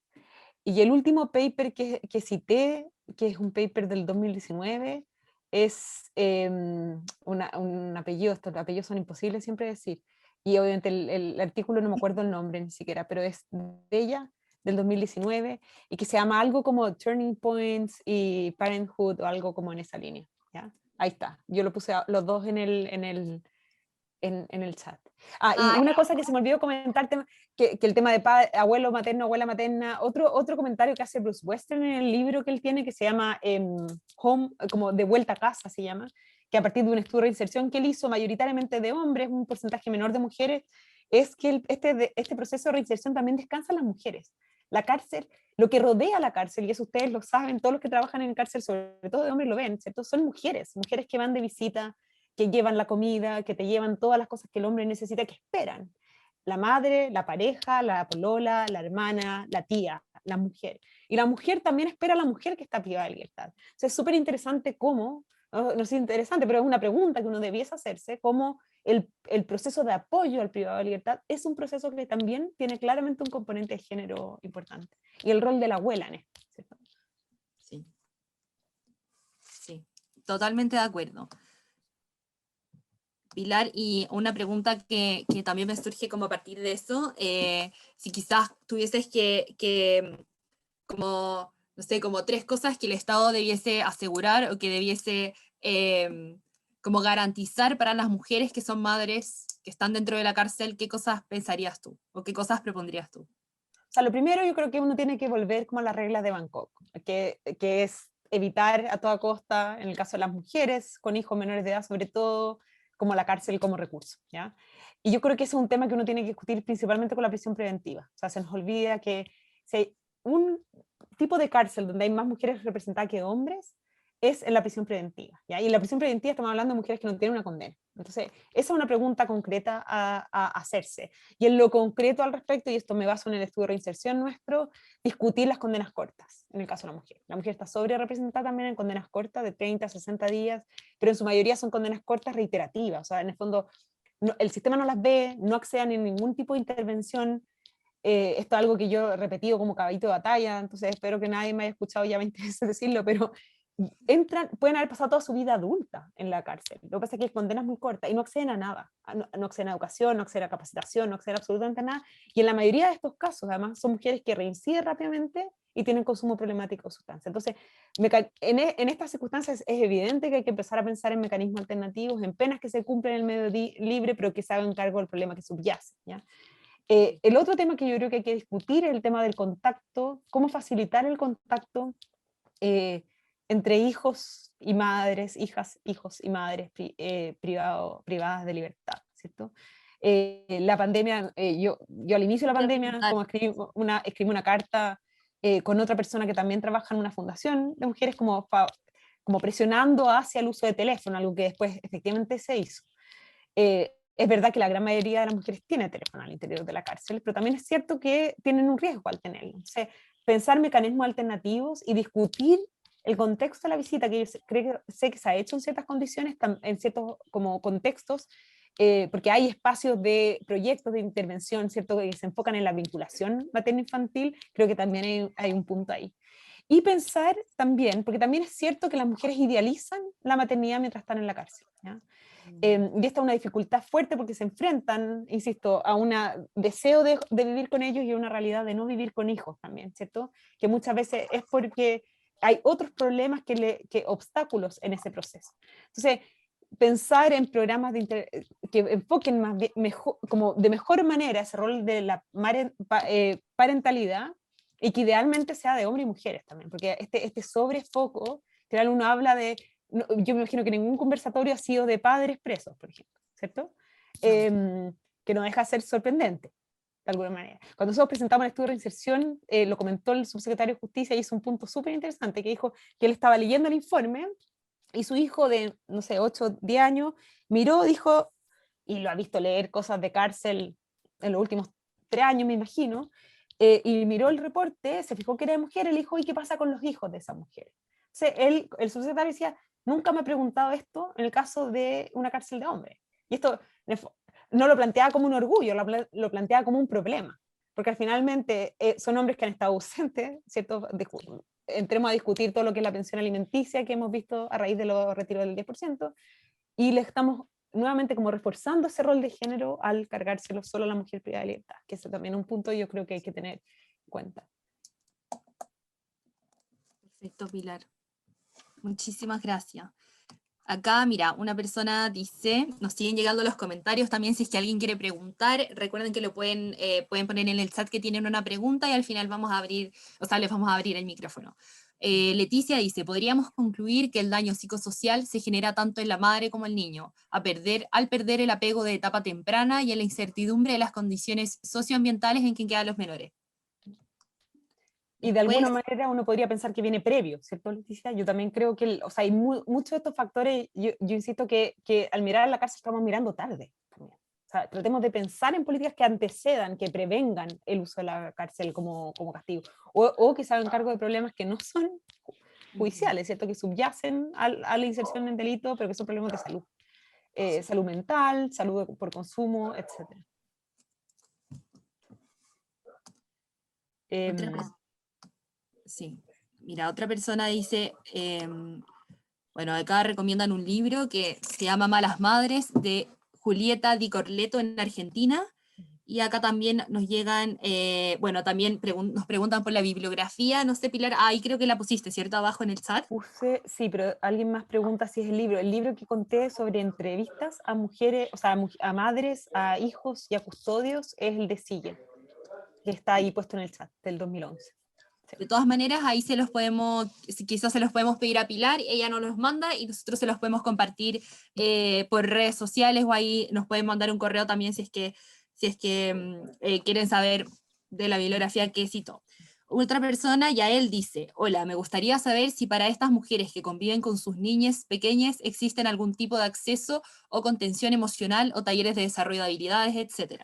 Y el último paper que cité, que es un paper del 2019, es un apellido, estos apellidos son imposibles siempre decir, y obviamente el artículo no me acuerdo el nombre ni siquiera, pero es de ella, del 2019, y que se llama algo como Turning Points y Parenthood o algo como en esa línea, ¿ya? Ahí está, yo lo puse los dos en el chat. Y una cosa que se me olvidó comentarte, que el tema de abuelo materno, abuela materna, otro comentario que hace Bruce Western en el libro que él tiene, que se llama Home, como de vuelta a casa se llama, que a partir de un estudio de reinserción que él hizo mayoritariamente de hombres, un porcentaje menor de mujeres, es que este proceso de reinserción también descansa en las mujeres. La cárcel, lo que rodea la cárcel, y eso ustedes lo saben, todos los que trabajan en cárcel, sobre todo de hombres lo ven, ¿cierto? Son mujeres que van de visita, que llevan la comida, que te llevan todas las cosas que el hombre necesita, que esperan. La madre, la pareja, la polola, la hermana, la tía, la mujer. Y la mujer también espera a la mujer que está privada de libertad. O sea, es súper interesante cómo, no es interesante, pero es una pregunta que uno debiese hacerse, cómo el proceso de apoyo al privado de libertad es un proceso que también tiene claramente un componente de género importante. Y el rol de la abuela en esto, ¿cierto? Sí. Sí, totalmente de acuerdo. Pilar, y una pregunta que también me surge como a partir de eso, si quizás tuvieses como, no sé, como 3 cosas que el Estado debiese asegurar o que debiese como garantizar para las mujeres que son madres, que están dentro de la cárcel, ¿qué cosas pensarías tú? ¿O qué cosas propondrías tú? O sea, lo primero yo creo que uno tiene que volver como a las reglas de Bangkok, que es evitar a toda costa, en el caso de las mujeres con hijos menores de edad, sobre todo, como la cárcel como recurso, ¿ya? Y yo creo que ese es un tema que uno tiene que discutir principalmente con la prisión preventiva. O sea, se nos olvida que si hay un tipo de cárcel donde hay más mujeres representadas que hombres, es en la prisión preventiva, ¿ya? Y en la prisión preventiva estamos hablando de mujeres que no tienen una condena. Entonces, esa es una pregunta concreta a hacerse. Y en lo concreto al respecto, y esto me baso en el estudio de reinserción nuestro, discutir las condenas cortas, en el caso de la mujer. La mujer está sobre representada también en condenas cortas de 30 a 60 días, pero en su mayoría son condenas cortas reiterativas, o sea, en el fondo el sistema no las ve, no acceden en ningún tipo de intervención. Esto es algo que yo he repetido como caballito de batalla, entonces espero que nadie me haya escuchado ya 20 veces decirlo, pero pueden haber pasado toda su vida adulta en la cárcel. Lo que pasa es que la condena es muy corta y no acceden a nada, no acceden a educación, no acceden a capacitación, no acceden a absolutamente nada. Y en la mayoría de estos casos, además, son mujeres que reinciden rápidamente y tienen consumo problemático de sustancias. Entonces, en estas circunstancias es evidente que hay que empezar a pensar en mecanismos alternativos, en penas que se cumplen en el medio libre, pero que se hagan cargo del problema que subyace, ¿ya? El otro tema que yo creo que hay que discutir es el tema del contacto, cómo facilitar el contacto entre hijos y madres, hijas, hijos y madres privadas de libertad, ¿cierto? La pandemia, yo al inicio de la pandemia, como escribí una carta con otra persona que también trabaja en una fundación de mujeres, como presionando hacia el uso de teléfono, algo que después efectivamente se hizo. Es verdad que la gran mayoría de las mujeres tiene teléfono al interior de la cárcel, pero también es cierto que tienen un riesgo al tenerlo. Entonces, pensar mecanismos alternativos y discutir el contexto de la visita, que yo sé que se ha hecho en ciertas condiciones, en ciertos como contextos, porque hay espacios de proyectos de intervención, ¿cierto?, que se enfocan en la vinculación materno-infantil, creo que también hay un punto ahí. Y pensar también, porque también es cierto que las mujeres idealizan la maternidad mientras están en la cárcel, ¿ya? Y esta es una dificultad fuerte porque se enfrentan, insisto, a un deseo de vivir con ellos y a una realidad de no vivir con hijos también, ¿cierto? Que muchas veces es porque hay otros problemas que obstáculos en ese proceso. Entonces, pensar en programas que enfoquen como de mejor manera ese rol de la parentalidad y que idealmente sea de hombres y mujeres también, porque este sobrefoco, que uno habla de yo me imagino que ningún conversatorio ha sido de padres presos, por ejemplo, ¿cierto? No. Que no deja de ser sorprendente, de alguna manera. Cuando nosotros presentamos el estudio de reinserción, lo comentó el subsecretario de Justicia y hizo un punto súper interesante, que dijo que él estaba leyendo el informe y su hijo de, no sé, 8, 10 años, miró, dijo, y lo ha visto leer cosas de cárcel en los últimos 3 años, me imagino, y miró el reporte, se fijó que era mujer, y le dijo, ¿y qué pasa con los hijos de esas mujeres? Entonces, el subsecretario decía, nunca me he preguntado esto en el caso de una cárcel de hombres. Y esto no lo planteaba como un orgullo, lo planteaba como un problema, porque finalmente son hombres que han estado ausentes, ¿cierto? Entremos a discutir todo lo que es la pensión alimenticia que hemos visto a raíz de los retiros del 10%, y le estamos nuevamente como reforzando ese rol de género al cargárselo solo a la mujer privada de libertad, que eso también es un punto yo creo que hay que tener en cuenta. Perfecto, Pilar. Muchísimas gracias. Acá, mira, una persona dice, nos siguen llegando los comentarios también, si es que alguien quiere preguntar, recuerden que lo pueden poner en el chat que tienen una pregunta y al final vamos a abrir, o sea, les vamos a abrir el micrófono. Leticia dice, podríamos concluir que el daño psicosocial se genera tanto en la madre como en el niño, al perder el apego de etapa temprana y en la incertidumbre de las condiciones socioambientales en que quedan los menores. Y de alguna Después, manera uno podría pensar que viene previo, ¿cierto, Leticia? Yo también creo que, o sea, hay muchos de estos factores, yo insisto que al mirar la cárcel estamos mirando tarde también. O sea, tratemos de pensar en políticas que antecedan, que prevengan el uso de la cárcel como castigo, o que se hagan cargo de problemas que no son judiciales, ¿cierto? Que subyacen a la inserción en delito, pero que son problemas de salud. Salud mental, salud por consumo, etc. sí, mira, otra persona dice, bueno, acá recomiendan un libro que se llama Malas Madres, de Julieta Di Corleto en Argentina, y acá también nos llegan, bueno, también nos preguntan por la bibliografía, no sé, Pilar, ahí creo que la pusiste, ¿cierto? Abajo en el chat. Sí, pero alguien más pregunta si es el libro que conté sobre entrevistas a mujeres, o sea, a madres, a hijos y a custodios, es el de Sigue, que está ahí puesto en el chat, del 2011. De todas maneras, ahí se los podemos, quizás se los podemos pedir a Pilar, ella nos los manda y nosotros se los podemos compartir por redes sociales, o ahí nos pueden mandar un correo también si es que quieren saber de la bibliografía que citó. Otra persona, Yael, dice, hola, me gustaría saber si para estas mujeres que conviven con sus niñas pequeñas existen algún tipo de acceso o contención emocional o talleres de desarrollo de habilidades, etc.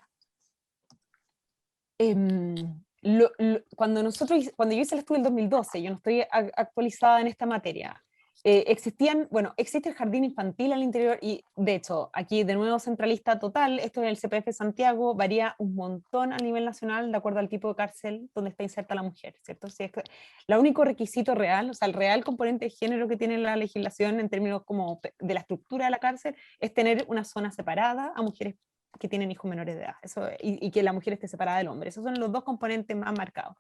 Cuando yo hice el estudio en 2012, yo no estoy actualizada en esta materia, existe el jardín infantil al interior, y de hecho, aquí de nuevo centralista total, esto en el CPF Santiago varía un montón a nivel nacional de acuerdo al tipo de cárcel donde está inserta la mujer, ¿cierto? Si es que el único requisito real, o sea, el real componente de género que tiene la legislación en términos como de la estructura de la cárcel, es tener una zona separada a mujeres que tienen hijos menores de edad, y que la mujer esté separada del hombre. Esos son los dos componentes más marcados.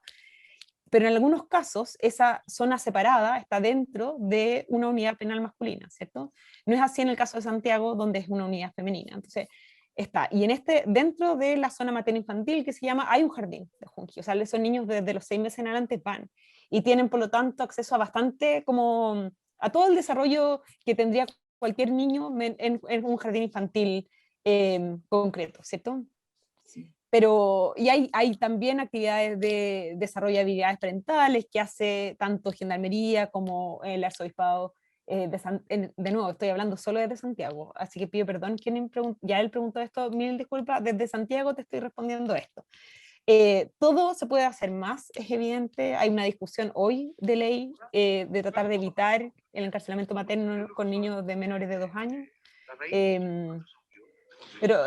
Pero en algunos casos, esa zona separada está dentro de una unidad penal masculina, ¿cierto? No es así en el caso de Santiago, donde es una unidad femenina. Entonces, está. Y dentro de la zona materno-infantil que se llama, hay un jardín de Junji. O sea, esos niños desde los 6 meses en adelante van. Y tienen, por lo tanto, acceso a bastante, como, a todo el desarrollo que tendría cualquier niño en un jardín infantil concreto, ¿cierto? Sí. Pero, y hay también actividades de desarrollo de habilidades parentales que hace tanto Gendarmería como el Arzobispado de nuevo, estoy hablando solo desde Santiago, así que pido perdón, ya él preguntó esto, mil disculpas, desde Santiago te estoy respondiendo esto. Todo se puede hacer más, es evidente, hay una discusión hoy de ley de tratar de evitar el encarcelamiento materno con niños de menores de 2 años, pero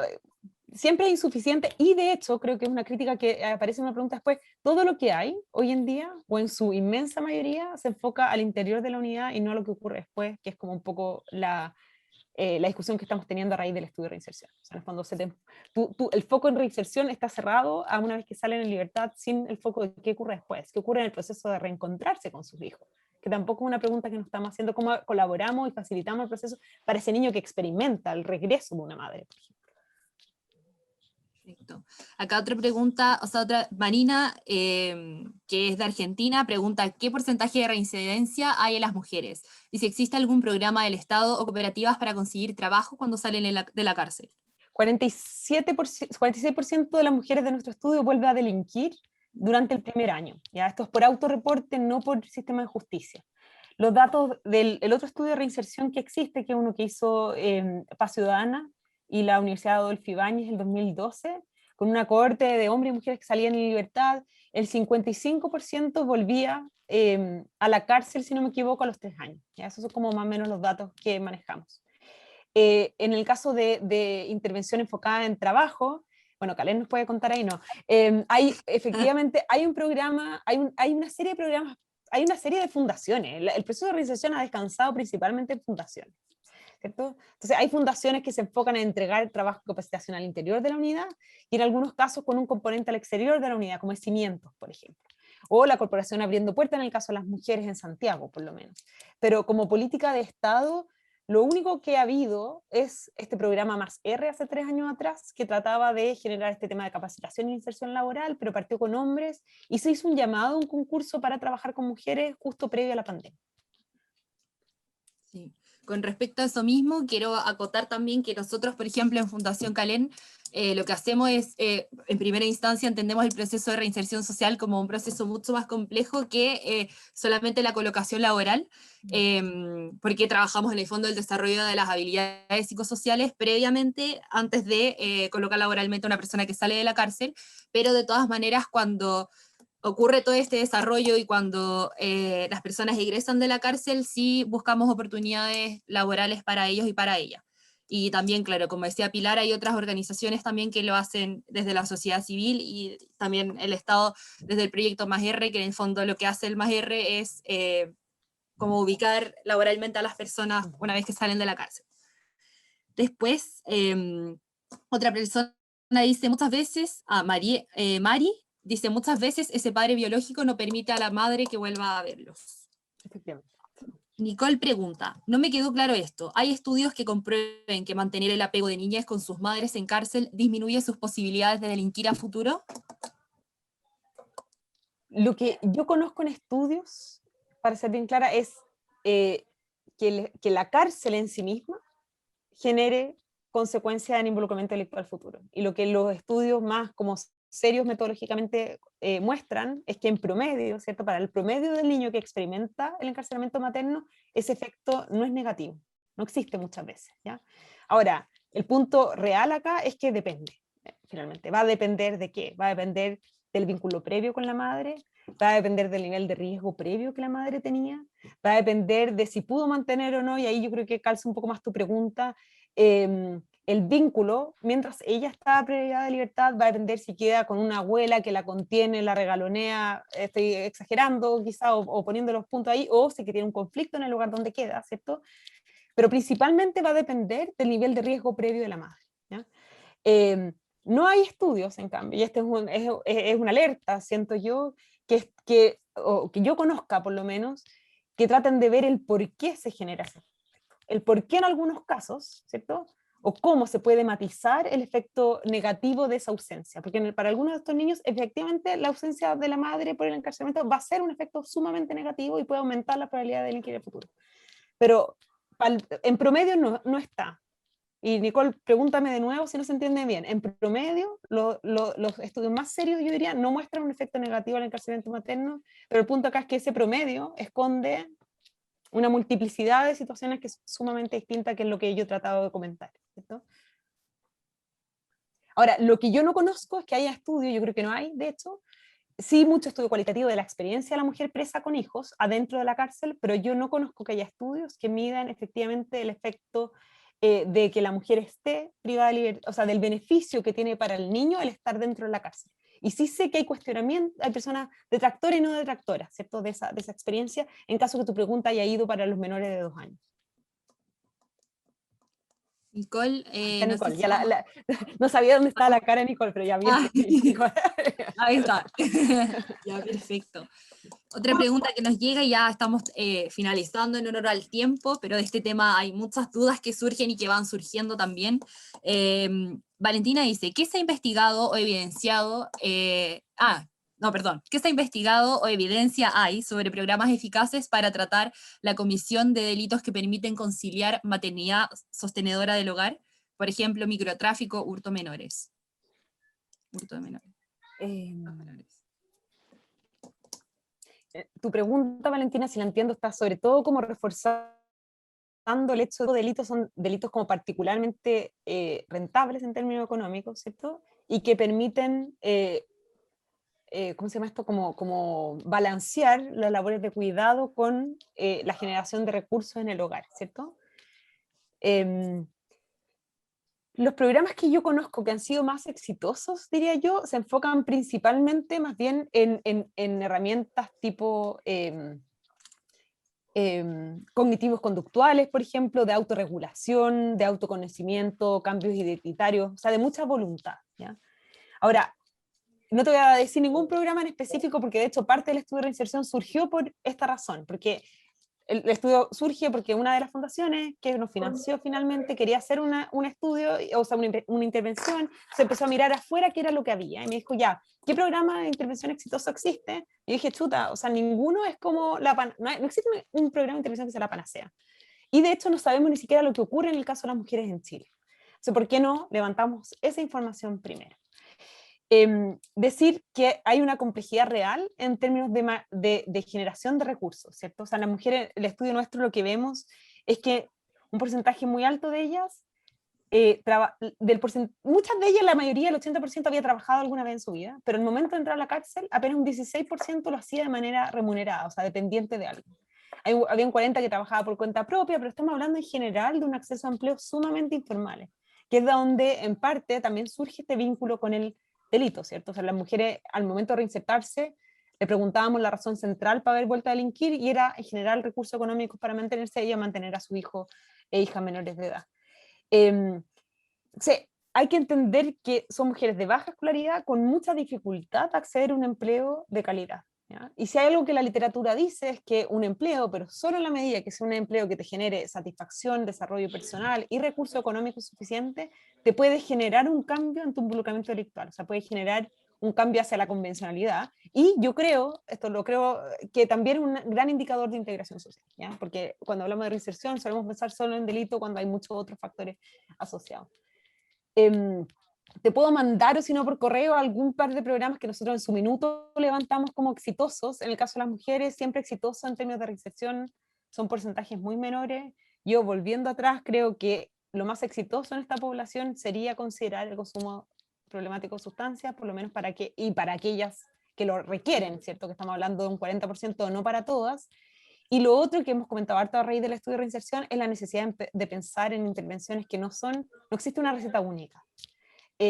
siempre es insuficiente, y de hecho creo que es una crítica que aparece en una pregunta después, todo lo que hay hoy en día, o en su inmensa mayoría, se enfoca al interior de la unidad y no a lo que ocurre después, que es como un poco la discusión que estamos teniendo a raíz del estudio de reinserción. O sea, en el fondo el foco en reinserción está cerrado a una vez que salen en libertad, sin el foco de qué ocurre después, qué ocurre en el proceso de reencontrarse con sus hijos, que tampoco es una pregunta que nos estamos haciendo, cómo colaboramos y facilitamos el proceso para ese niño que experimenta el regreso de una madre, por ejemplo. Perfecto. Acá otra pregunta, o sea, otra, Marina, que es de Argentina, pregunta, ¿qué porcentaje de reincidencia hay en las mujeres? Dice, ¿existe algún programa del Estado o cooperativas para conseguir trabajo cuando salen de la cárcel? 46% de las mujeres de nuestro estudio vuelve a delinquir durante el primer año. ¿Ya? Esto es por autorreporte, no por sistema de justicia. Los datos del otro estudio de reinserción que existe, que es uno que hizo Paz Ciudadana y la Universidad Adolfo Ibáñez en 2012, con una cohorte de hombres y mujeres que salían en libertad, el 55% volvía a la cárcel, si no me equivoco, a los 3 años. ¿Ya? Esos son como más o menos los datos que manejamos. En el caso de intervención enfocada en trabajo, bueno, Kalen nos puede contar ahí, ¿no? Efectivamente, hay un programa, hay una serie de programas, hay una serie de fundaciones. El proceso de organización ha descansado principalmente en fundaciones, ¿cierto? Entonces, hay fundaciones que se enfocan en entregar trabajo de capacitación al interior de la unidad y en algunos casos con un componente al exterior de la unidad, como es Cimientos, por ejemplo. O la corporación Abriendo Puertas en el caso de las mujeres en Santiago, por lo menos. Pero como política de Estado, lo único que ha habido es este programa Más R hace 3 años atrás, que trataba de generar este tema de capacitación e inserción laboral, pero partió con hombres y se hizo un llamado a un concurso para trabajar con mujeres justo previo a la pandemia. Sí. Con respecto a eso mismo, quiero acotar también que nosotros, por ejemplo, en Fundación Calén, lo que hacemos es, en primera instancia, entendemos el proceso de reinserción social como un proceso mucho más complejo que solamente la colocación laboral, porque trabajamos en el fondo del desarrollo de las habilidades psicosociales previamente, antes de colocar laboralmente a una persona que sale de la cárcel, pero de todas maneras, cuando ocurre todo este desarrollo y cuando las personas egresan de la cárcel, sí buscamos oportunidades laborales para ellos y para ellas. Y también, claro, como decía Pilar, hay otras organizaciones también que lo hacen desde la sociedad civil y también el Estado desde el proyecto Más R, que en el fondo lo que hace el Más R es como ubicar laboralmente a las personas una vez que salen de la cárcel. Después, otra persona dice muchas veces, Mari, dice muchas veces ese padre biológico no permite a la madre que vuelva a verlos. Efectivamente. Nicole pregunta, no me quedó claro esto, ¿hay estudios que comprueben que mantener el apego de niñas con sus madres en cárcel disminuye sus posibilidades de delinquir a futuro? Lo que yo conozco en estudios, para ser bien clara, es que la cárcel en sí misma genere consecuencias en involucramiento delictual futuro. Y lo que los estudios más como serios metodológicamente muestran es que en promedio, ¿cierto? Para el promedio del niño que experimenta el encarcelamiento materno, ese efecto no es negativo, no existe muchas veces, ¿ya? Ahora, el punto real acá es que depende, finalmente. Va a depender de qué, va a depender del vínculo previo con la madre, va a depender del nivel de riesgo previo que la madre tenía, va a depender de si pudo mantener o no, y ahí yo creo que calza un poco más tu pregunta, el vínculo, mientras ella está privada de libertad, va a depender si queda con una abuela que la contiene, la regalonea, estoy exagerando quizá, o poniendo los puntos ahí, o si que tiene un conflicto en el lugar donde queda, ¿cierto? Pero principalmente va a depender del nivel de riesgo previo de la madre, ¿ya? No hay estudios, en cambio, y este es una alerta, siento yo, o que yo conozca por lo menos, que traten de ver el por qué se genera ese efecto, el por qué en algunos casos, ¿cierto? O cómo se puede matizar el efecto negativo de esa ausencia, porque para algunos de estos niños, efectivamente, la ausencia de la madre por el encarcelamiento va a ser un efecto sumamente negativo y puede aumentar la probabilidad de delinquir en el futuro. Pero en promedio no está. Y Nicole, pregúntame de nuevo si no se entiende bien. En promedio, los estudios más serios, yo diría, no muestran un efecto negativo al encarcelamiento materno, pero el punto acá es que ese promedio esconde una multiplicidad de situaciones que es sumamente distinta, que es lo que yo he tratado de comentar, ¿cierto? Ahora, lo que yo no conozco es que haya estudios, yo creo que no hay, de hecho, sí mucho estudio cualitativo de la experiencia de la mujer presa con hijos adentro de la cárcel, pero yo no conozco que haya estudios que midan efectivamente el efecto de que la mujer esté privada de libertad, o sea, del beneficio que tiene para el niño el estar dentro de la cárcel. Y sí sé que hay cuestionamiento, hay personas detractoras y no detractoras, ¿cierto? De esa experiencia, en caso que tu pregunta haya ido para los menores de 2 años. Nicole, no sé Nicole, si... ya no sabía dónde estaba la cara de Nicole, pero ya vi. Ahí está. Ya, perfecto. Otra pregunta que nos llega, y ya estamos finalizando en honor al tiempo, pero de este tema hay muchas dudas que surgen y que van surgiendo también. Valentina dice, ¿qué se ha investigado o evidenciado? ¿Qué se ha investigado o evidencia hay sobre programas eficaces para tratar la comisión de delitos que permiten conciliar maternidad sostenedora del hogar? Por ejemplo, microtráfico, hurto menores. Hurto de menores. Tu pregunta, Valentina, si la entiendo, está sobre todo como reforzando el hecho de que los delitos son delitos como particularmente rentables en términos económicos, ¿cierto? y que permiten, ¿cómo se llama esto? Como balancear las labores de cuidado con la generación de recursos en el hogar, ¿cierto? Los programas que yo conozco que han sido más exitosos, diría yo, se enfocan principalmente más bien en herramientas tipo cognitivos conductuales, por ejemplo, de autorregulación, de autoconocimiento, cambios identitarios, o sea, de mucha voluntad, ¿ya? Ahora, no te voy a decir ningún programa en específico porque de hecho parte del estudio de reinserción surgió por esta razón, porque el estudio surge porque una de las fundaciones que nos financió finalmente quería hacer un estudio, o sea, una intervención, se empezó a mirar afuera qué era lo que había, y me dijo, ya, ¿qué programa de intervención exitoso existe? Y dije, chuta, o sea, ninguno es como, no existe un programa de intervención que sea la panacea. Y de hecho no sabemos ni siquiera lo que ocurre en el caso de las mujeres en Chile. O sea, ¿por qué no levantamos esa información primero? Decir que hay una complejidad real en términos de generación de recursos, ¿cierto? O sea, las mujeres, el estudio nuestro lo que vemos es que un porcentaje muy alto de ellas, muchas de ellas, la mayoría, el 80% había trabajado alguna vez en su vida, pero en el momento de entrar a la cárcel, apenas un 16% lo hacía de manera remunerada, o sea, dependiente de algo. Había un 40% que trabajaba por cuenta propia, pero estamos hablando en general de un acceso a empleos sumamente informales, que es de donde en parte también surge este vínculo con el delito, ¿cierto? O sea, las mujeres al momento de reinsertarse le preguntábamos la razón central para haber vuelto a delinquir y era en general recursos económicos para mantenerse y mantener a su hijo e hija menores de edad. Sí, hay que entender que son mujeres de baja escolaridad con mucha dificultad de acceder a un empleo de calidad, ¿ya? Y si hay algo que la literatura dice es que un empleo, pero solo en la medida que sea un empleo que te genere satisfacción, desarrollo personal y recursos económicos suficientes, te puede generar un cambio en tu involucramiento delictual, o sea, puede generar un cambio hacia la convencionalidad, y yo creo, esto lo creo, que también es un gran indicador de integración social, ¿ya? Porque cuando hablamos de reinserción solemos pensar solo en delito cuando hay muchos otros factores asociados. Te puedo mandar, o si no por correo, algún par de programas que nosotros en su minuto levantamos como exitosos. En el caso de las mujeres, siempre exitosos en términos de reinserción, son porcentajes muy menores. Yo, volviendo atrás, creo que lo más exitoso en esta población sería considerar el consumo problemático de sustancias, por lo menos para aquellas que lo requieren, ¿cierto? Que estamos hablando de un 40%, no para todas. Y lo otro que hemos comentado harto a raíz del estudio de reinserción es la necesidad de pensar en intervenciones que no existe una receta única.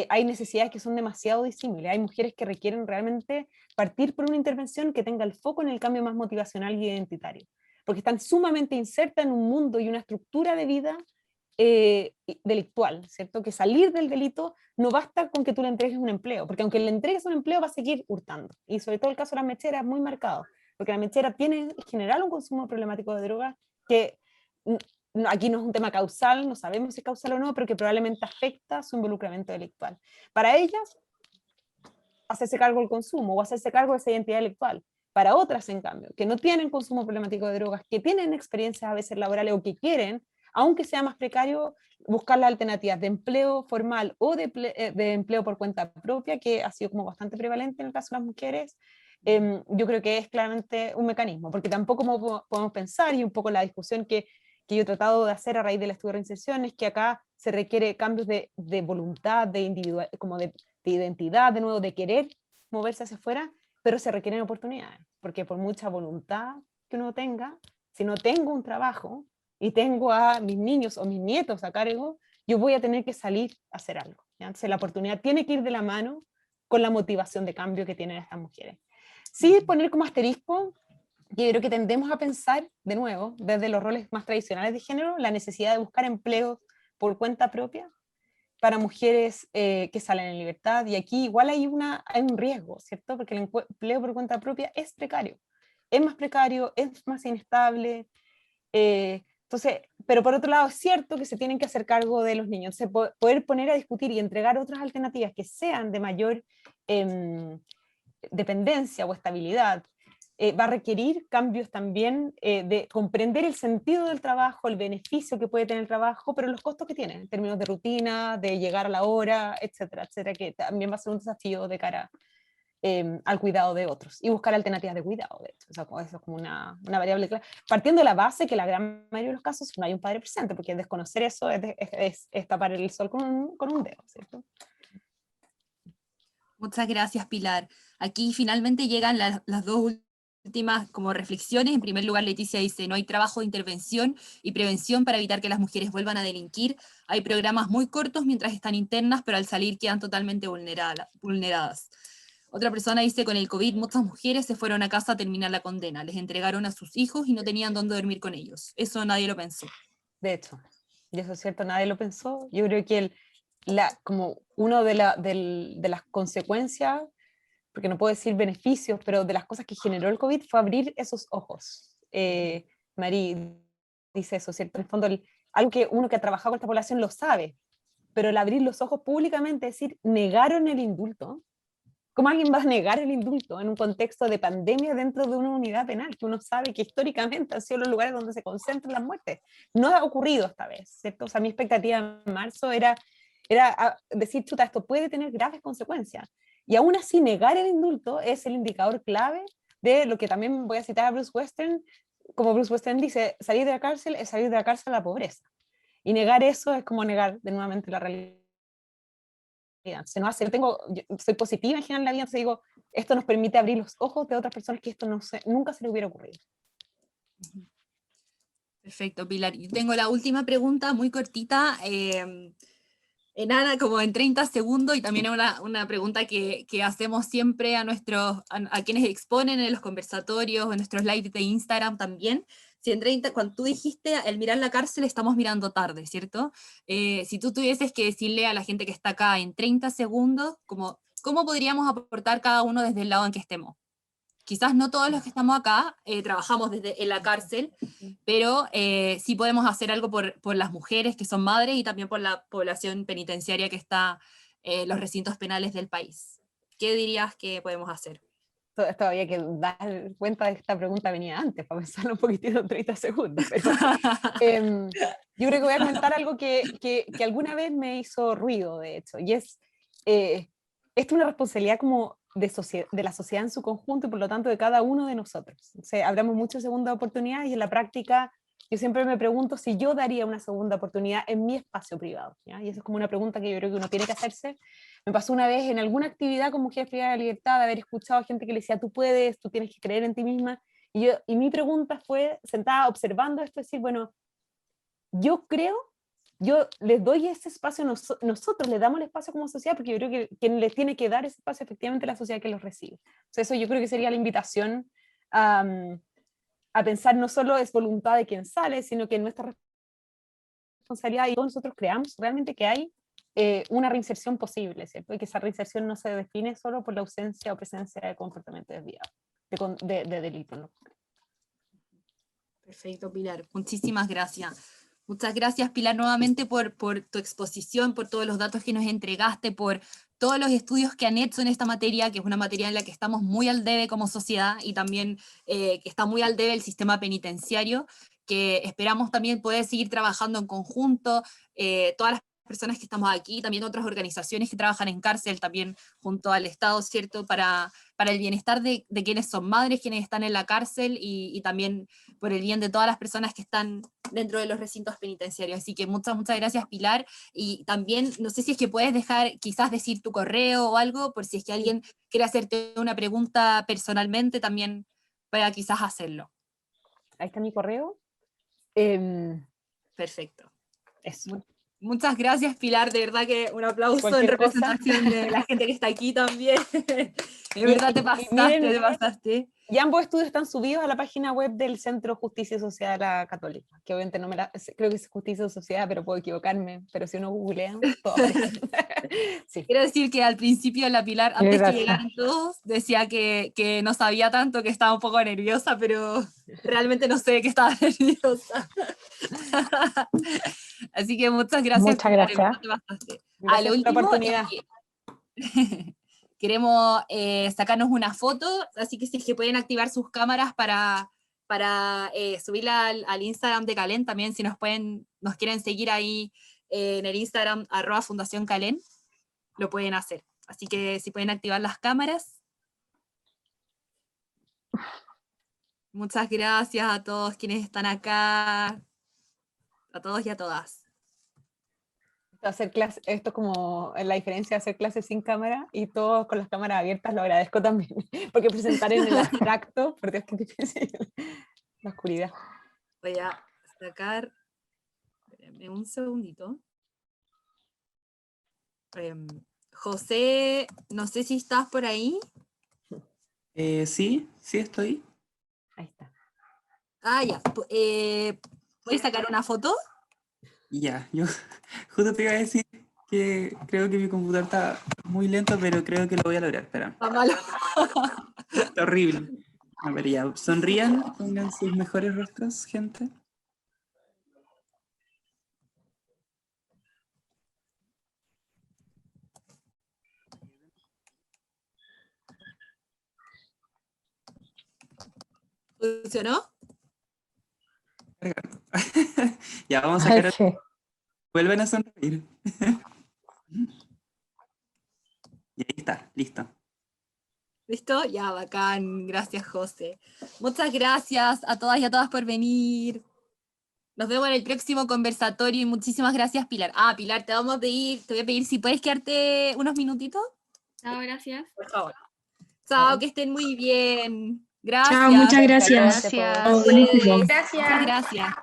Hay necesidades que son demasiado disímiles. Hay mujeres que requieren realmente partir por una intervención que tenga el foco en el cambio más motivacional y identitario, porque están sumamente insertas en un mundo y una estructura de vida delictual, ¿cierto? Que salir del delito no basta con que tú le entregues un empleo, porque aunque le entregues un empleo va a seguir hurtando, y sobre todo el caso de las mecheras es muy marcado, porque la mechera tiene en general un consumo problemático de drogas que aquí no es un tema causal, no sabemos si es causal o no, pero que probablemente afecta su involucramiento delictual. Para ellas, hacerse cargo del consumo o hacerse cargo de esa identidad delictual. Para otras, en cambio, que no tienen consumo problemático de drogas, que tienen experiencias a veces laborales o que quieren, aunque sea más precario, buscar las alternativas de empleo formal o de empleo por cuenta propia, que ha sido como bastante prevalente en el caso de las mujeres. Yo creo que es claramente un mecanismo, porque tampoco podemos pensar, y un poco la discusión que yo he tratado de hacer a raíz del estudio de reinserción, es que acá se requiere cambios de voluntad, de individual, como de identidad, de nuevo, de querer moverse hacia afuera, pero se requieren oportunidades, porque por mucha voluntad que uno tenga, si no tengo un trabajo y tengo a mis niños o mis nietos a cargo, yo voy a tener que salir a hacer algo, ¿ya? Entonces la oportunidad tiene que ir de la mano con la motivación de cambio que tienen estas mujeres. Sí, poner como asterisco, yo creo que tendemos a pensar, de nuevo, desde los roles más tradicionales de género, la necesidad de buscar empleos por cuenta propia para mujeres que salen en libertad, y aquí igual hay un riesgo, ¿cierto? Porque el empleo por cuenta propia es precario, es más precario, es más inestable, entonces, pero por otro lado es cierto que se tienen que hacer cargo de los niños, poder poner a discutir y entregar otras alternativas que sean de mayor dependencia o estabilidad, va a requerir cambios también de comprender el sentido del trabajo, el beneficio que puede tener el trabajo, pero los costos que tiene en términos de rutina, de llegar a la hora, etcétera, etcétera, que también va a ser un desafío de cara al cuidado de otros y buscar alternativas de cuidado, de hecho. O sea, eso es como una variable clave, partiendo de la base que la gran mayoría de los casos no hay un padre presente, porque desconocer eso es tapar el sol con un dedo, ¿cierto? Muchas gracias, Pilar. Aquí finalmente llegan las dos últimas como reflexiones. En primer lugar, Leticia dice, no hay trabajo de intervención y prevención para evitar que las mujeres vuelvan a delinquir. Hay programas muy cortos mientras están internas, pero al salir quedan totalmente vulneradas. Otra persona dice, con el COVID muchas mujeres se fueron a casa a terminar la condena. Les entregaron a sus hijos y no tenían dónde dormir con ellos. Eso nadie lo pensó. De hecho, y eso es cierto, nadie lo pensó. Yo creo que como uno de las consecuencias, porque no puedo decir beneficios, pero de las cosas que generó el COVID fue abrir esos ojos. Marí dice eso, ¿cierto? En el fondo, algo que uno que ha trabajado con esta población lo sabe, pero el abrir los ojos públicamente, es decir, negaron el indulto. ¿Cómo alguien va a negar el indulto en un contexto de pandemia dentro de una unidad penal que uno sabe que históricamente han sido los lugares donde se concentran las muertes? No ha ocurrido esta vez, ¿cierto? O sea, mi expectativa en marzo era decir, chuta, esto puede tener graves consecuencias. Y aún así, negar el indulto es el indicador clave de lo que también voy a citar a Bruce Western, como Bruce Western dice, salir de la cárcel es salir de la cárcel a la pobreza. Y negar eso es como negar de nuevamente la realidad. Se nos hace, soy positiva en general en la vida, entonces digo, esto nos permite abrir los ojos de otras personas que esto nunca se le hubiera ocurrido. Perfecto, Pilar. Yo tengo la última pregunta, muy cortita, como en 30 segundos, y también una pregunta que hacemos siempre a quienes exponen en los conversatorios, en nuestros lives de Instagram también. Si en 30, cuando tú dijiste, el mirar la cárcel estamos mirando tarde, ¿cierto? Si tú tuvieses que decirle a la gente que está acá en 30 segundos, ¿cómo podríamos aportar cada uno desde el lado en que estemos? Quizás no todos los que estamos acá trabajamos en la cárcel, pero sí podemos hacer algo por las mujeres que son madres y también por la población penitenciaria que está en los recintos penales del país. ¿Qué dirías que podemos hacer? Esto había que dar cuenta de que esta pregunta venía antes, para pensarlo un poquitito en 30 segundos, pero yo creo que voy a comentar algo que alguna vez me hizo ruido, de hecho, y es, esto es una responsabilidad como de la sociedad en su conjunto y por lo tanto de cada uno de nosotros. O sea, hablamos mucho de segunda oportunidad y en la práctica yo siempre me pregunto si yo daría una segunda oportunidad en mi espacio privado, ¿ya? Y eso es como una pregunta que yo creo que uno tiene que hacerse. Me pasó una vez en alguna actividad con Mujeres Privadas de la Libertad de haber escuchado a gente que le decía, tú puedes, tú tienes que creer en ti misma. Y mi pregunta fue, sentada observando esto, decir, bueno, yo creo, yo les doy ese espacio, nosotros le damos el espacio como sociedad, porque yo creo que quien les tiene que dar ese espacio efectivamente es la sociedad que los recibe. O sea, eso yo creo que sería la invitación a pensar no solo es voluntad de quien sale, sino que nuestra responsabilidad y todos nosotros creamos realmente que hay una reinserción posible, ¿cierto? Y que esa reinserción no se define solo por la ausencia o presencia de comportamiento desviado, de delito, ¿no? Perfecto, Pilar. Muchísimas gracias. Muchas gracias, Pilar, nuevamente por tu exposición, por todos los datos que nos entregaste, por todos los estudios que han hecho en esta materia, que es una materia en la que estamos muy al debe como sociedad y también que está muy al debe el sistema penitenciario, que esperamos también poder seguir trabajando en conjunto, todas las personas que estamos aquí, también otras organizaciones que trabajan en cárcel, también junto al Estado, ¿cierto?, para el bienestar de quienes son madres, quienes están en la cárcel y también por el bien de todas las personas que están dentro de los recintos penitenciarios. Así que muchas gracias, Pilar. Y también, no sé si es que puedes quizás decir tu correo o algo, por si es que alguien quiere hacerte una pregunta personalmente, también pueda quizás hacerlo. Ahí está mi correo. Perfecto. Eso. Muchas gracias, Pilar. De verdad que un aplauso en Cualquier representación de la gente que está aquí también. De verdad te pasaste. Y ambos estudios están subidos a la página web del Centro Justicia y Sociedad Católica, que obviamente creo que es Justicia y Sociedad, pero puedo equivocarme, pero si uno googlea, todo aparece. Sí. Quiero decir que al principio la Pilar, antes que llegaran todos, decía que no sabía tanto, que estaba un poco nerviosa, pero realmente no sé de qué estaba nerviosa. Así que muchas gracias. Muchas Pilar, gracias. te pasaste. Gracias Lo por la último oportunidad. queremos sacarnos una foto, así que si es que pueden activar sus cámaras para subirla al Instagram de Calén, también si nos quieren seguir ahí en el Instagram @Fundación Calén, lo pueden hacer. Así que si pueden activar las cámaras. Muchas gracias a todos quienes están acá, a todos y a todas. Hacer clase, esto es como la diferencia de hacer clases sin cámara y todos con las cámaras abiertas, lo agradezco también, porque presentar en el abstracto, por Dios, que difícil, la oscuridad. Voy a sacar, espérenme un segundito. José, no sé si estás por ahí. Sí, sí estoy. Ahí está. Ah, ya. ¿Puedes sacar una foto? Ya, yo justo te iba a decir que creo que mi computador está muy lento, pero creo que lo voy a lograr. Espera, Está malo. está horrible. A ver, ya, sonrían, pongan sus mejores rostros, gente. ¿Funcionó? Ya, vamos a sacar. Sí. Vuelven a sonreír. Y ahí está, listo. ¿Listo? Ya, bacán. Gracias, José. Muchas gracias a todas y a todas por venir. Nos vemos en el próximo conversatorio y muchísimas gracias, Pilar. Ah, Pilar, te voy a pedir si puedes quedarte unos minutitos. Chao, gracias. Por favor. Chao, que estén muy bien. Gracias. Chao, muchas gracias. Gracias. Oh, buenísimo. Muchas Gracias. gracias.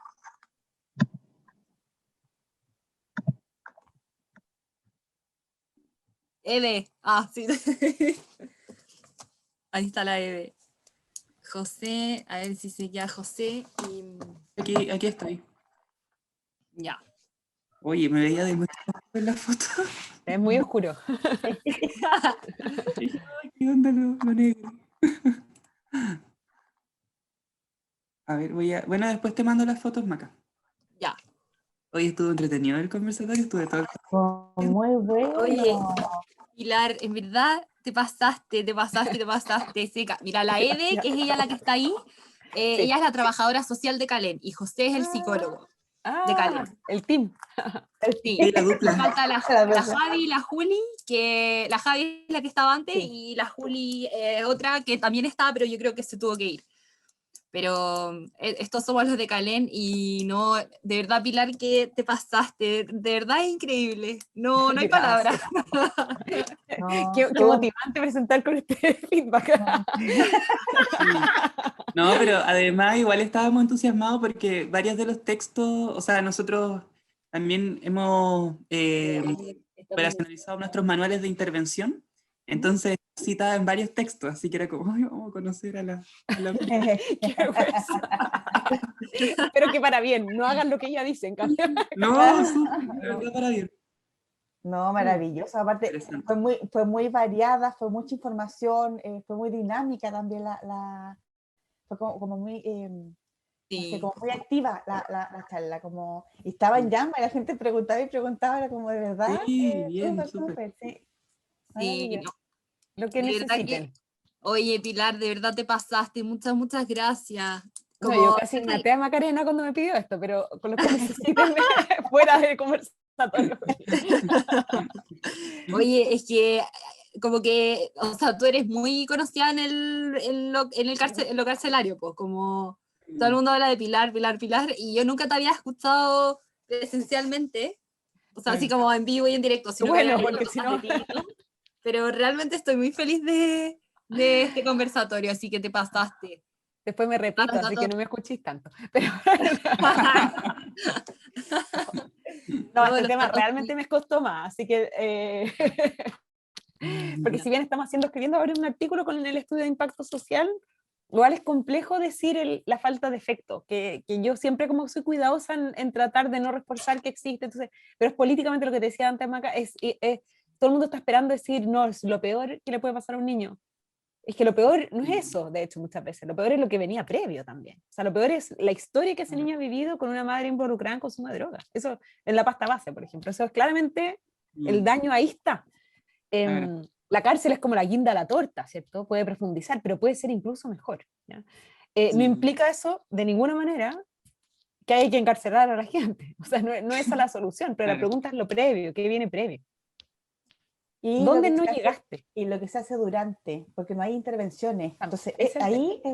Eve. Ah, sí. Ahí está la Eve. José, a ver si se queda José y Aquí estoy. ya. Oye, me veía de mucho en la foto. Es muy oscuro. Dije, "Ay, ¿qué onda lo negro?" A ver, bueno, después te mando las fotos, Maca. Ya. Hoy estuvo entretenido el conversatorio, estuve todo el... Muy bueno. Oye, Pilar, en verdad te pasaste, seca. Mira, la Eve, que es ella la que está ahí, Sí. ella es la trabajadora social de Calén y José es el psicólogo de Calén. El team. Sí, Sí, la dupla. falta la dupla. Javi y la Juli, que la Javi es la que estaba antes Sí. y la Juli otra que también estaba, pero yo creo que se tuvo que ir. Pero estos somos los de Calén y no, de verdad, Pilar, que te pasaste, de verdad es increíble. No, no hay palabras. No, Qué estuvo- motivante presentar con este feedback. No, pero además igual estábamos entusiasmados porque varios de los textos, o sea, nosotros también hemos operacionalizado nuestros manuales de intervención, entonces citaba en varios textos, así que era como, "Ay, vamos a conocer a la... Qué vergüenza. Pero que para bien, no hagan lo que ella dice, en cambio. No, súper, de verdad para bien. No, maravilloso. Aparte, Interesante. fue muy variada, fue mucha información, fue muy dinámica también fue como muy, no sé, Sí, como muy activa la charla, como y estaba en llama y la gente preguntaba y preguntaba, era como de verdad, Sí, bien, súper, súper. súper, sí, sí, maravilloso. no, Lo que de verdad que, necesiten. oye, Pilar, de verdad te pasaste, muchas gracias. No, Como, yo casi maté a Macarena cuando me pidió esto, pero con lo que necesiten fuera de conversatorio. oye, es que como que, o sea, tú eres muy conocida en lo carcelario, pues, como todo el mundo habla de Pilar, Pilar, Pilar, y yo nunca te había escuchado presencialmente, o sea, así como en vivo y en directo, sino que Bueno, había leído porque si cosas no... de ti, ¿no? Pero realmente estoy muy feliz de este conversatorio, así que te pasaste. Después me repito, Los así datos- que no me escuchéis tanto. Pero no, Todos este los tema datos realmente me costó más, así que... porque si bien estamos escribiendo ahora un artículo con el estudio de impacto social, igual es complejo decir la falta de efecto, que yo siempre como soy cuidadosa en tratar de no reforzar que existe, entonces, pero es políticamente lo que te decía antes, Maca, todo el mundo está esperando decir, no, es lo peor que le puede pasar a un niño. Es que lo peor no es eso, de hecho, muchas veces, lo peor es lo que venía previo también. O sea, lo peor es la historia que ese niño ha vivido con una madre involucrada en consumo de drogas. Eso en la pasta base, por ejemplo. Eso es claramente, el daño ahí está. Claro. La cárcel es como la guinda a la torta, ¿cierto? Puede profundizar, pero puede ser incluso mejor. ¿Ya? No implica eso de ninguna manera que hay que encarcelar a la gente. O sea, no es esa la solución, pero la Claro. pregunta es lo previo, ¿qué viene previo? Y ¿Dónde lo que no se hace- llegaste? y lo que se hace durante, porque no hay intervenciones. Entonces, Ese es el ahí es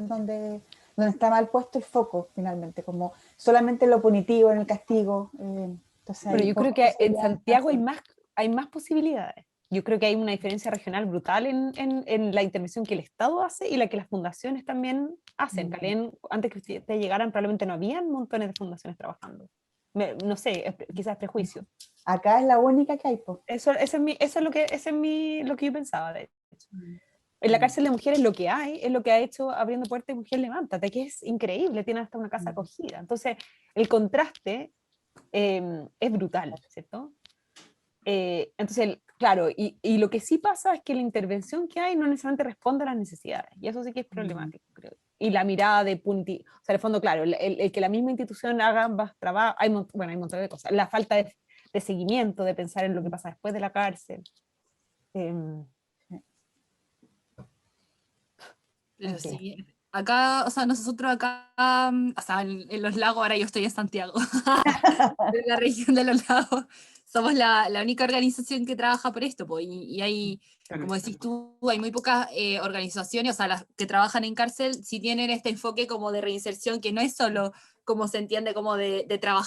donde está mal puesto el foco, finalmente, como solamente lo punitivo, en el castigo. Entonces, Pero hay yo creo pocas que en posibilidades de Santiago hacer. hay más posibilidades. Yo creo que hay una diferencia regional brutal en la intervención que el Estado hace y la que las fundaciones también hacen. Calén, antes que ustedes llegaran, probablemente no habían montones de fundaciones trabajando. No sé, quizás es prejuicio. Acá es la única que hay, po. Eso es lo que yo pensaba, de hecho. En la cárcel de mujeres lo que hay es lo que ha hecho Abriendo Puertas y Mujer Levántate, que es increíble, tiene hasta una casa acogida. Entonces, el contraste es brutal, ¿cierto? Entonces, claro, y lo que sí pasa es que la intervención que hay no necesariamente responde a las necesidades, y eso sí que es problemático, creo. Y la mirada de punti, o sea, en el fondo, claro, el que la misma institución haga ambas trabajos, bueno, hay un montón de cosas, la falta de seguimiento, de pensar en lo que pasa después de la cárcel. Pero en fin. sí, acá, o sea, nosotros acá, o sea, en los lagos, ahora yo estoy en Santiago, en la región de los lagos, somos la única organización que trabaja por esto, pues, y hay, como decís tú, hay muy pocas organizaciones, o sea, las que trabajan en cárcel, sí tienen este enfoque como de reinserción, que no es solo como se entiende como de trabajar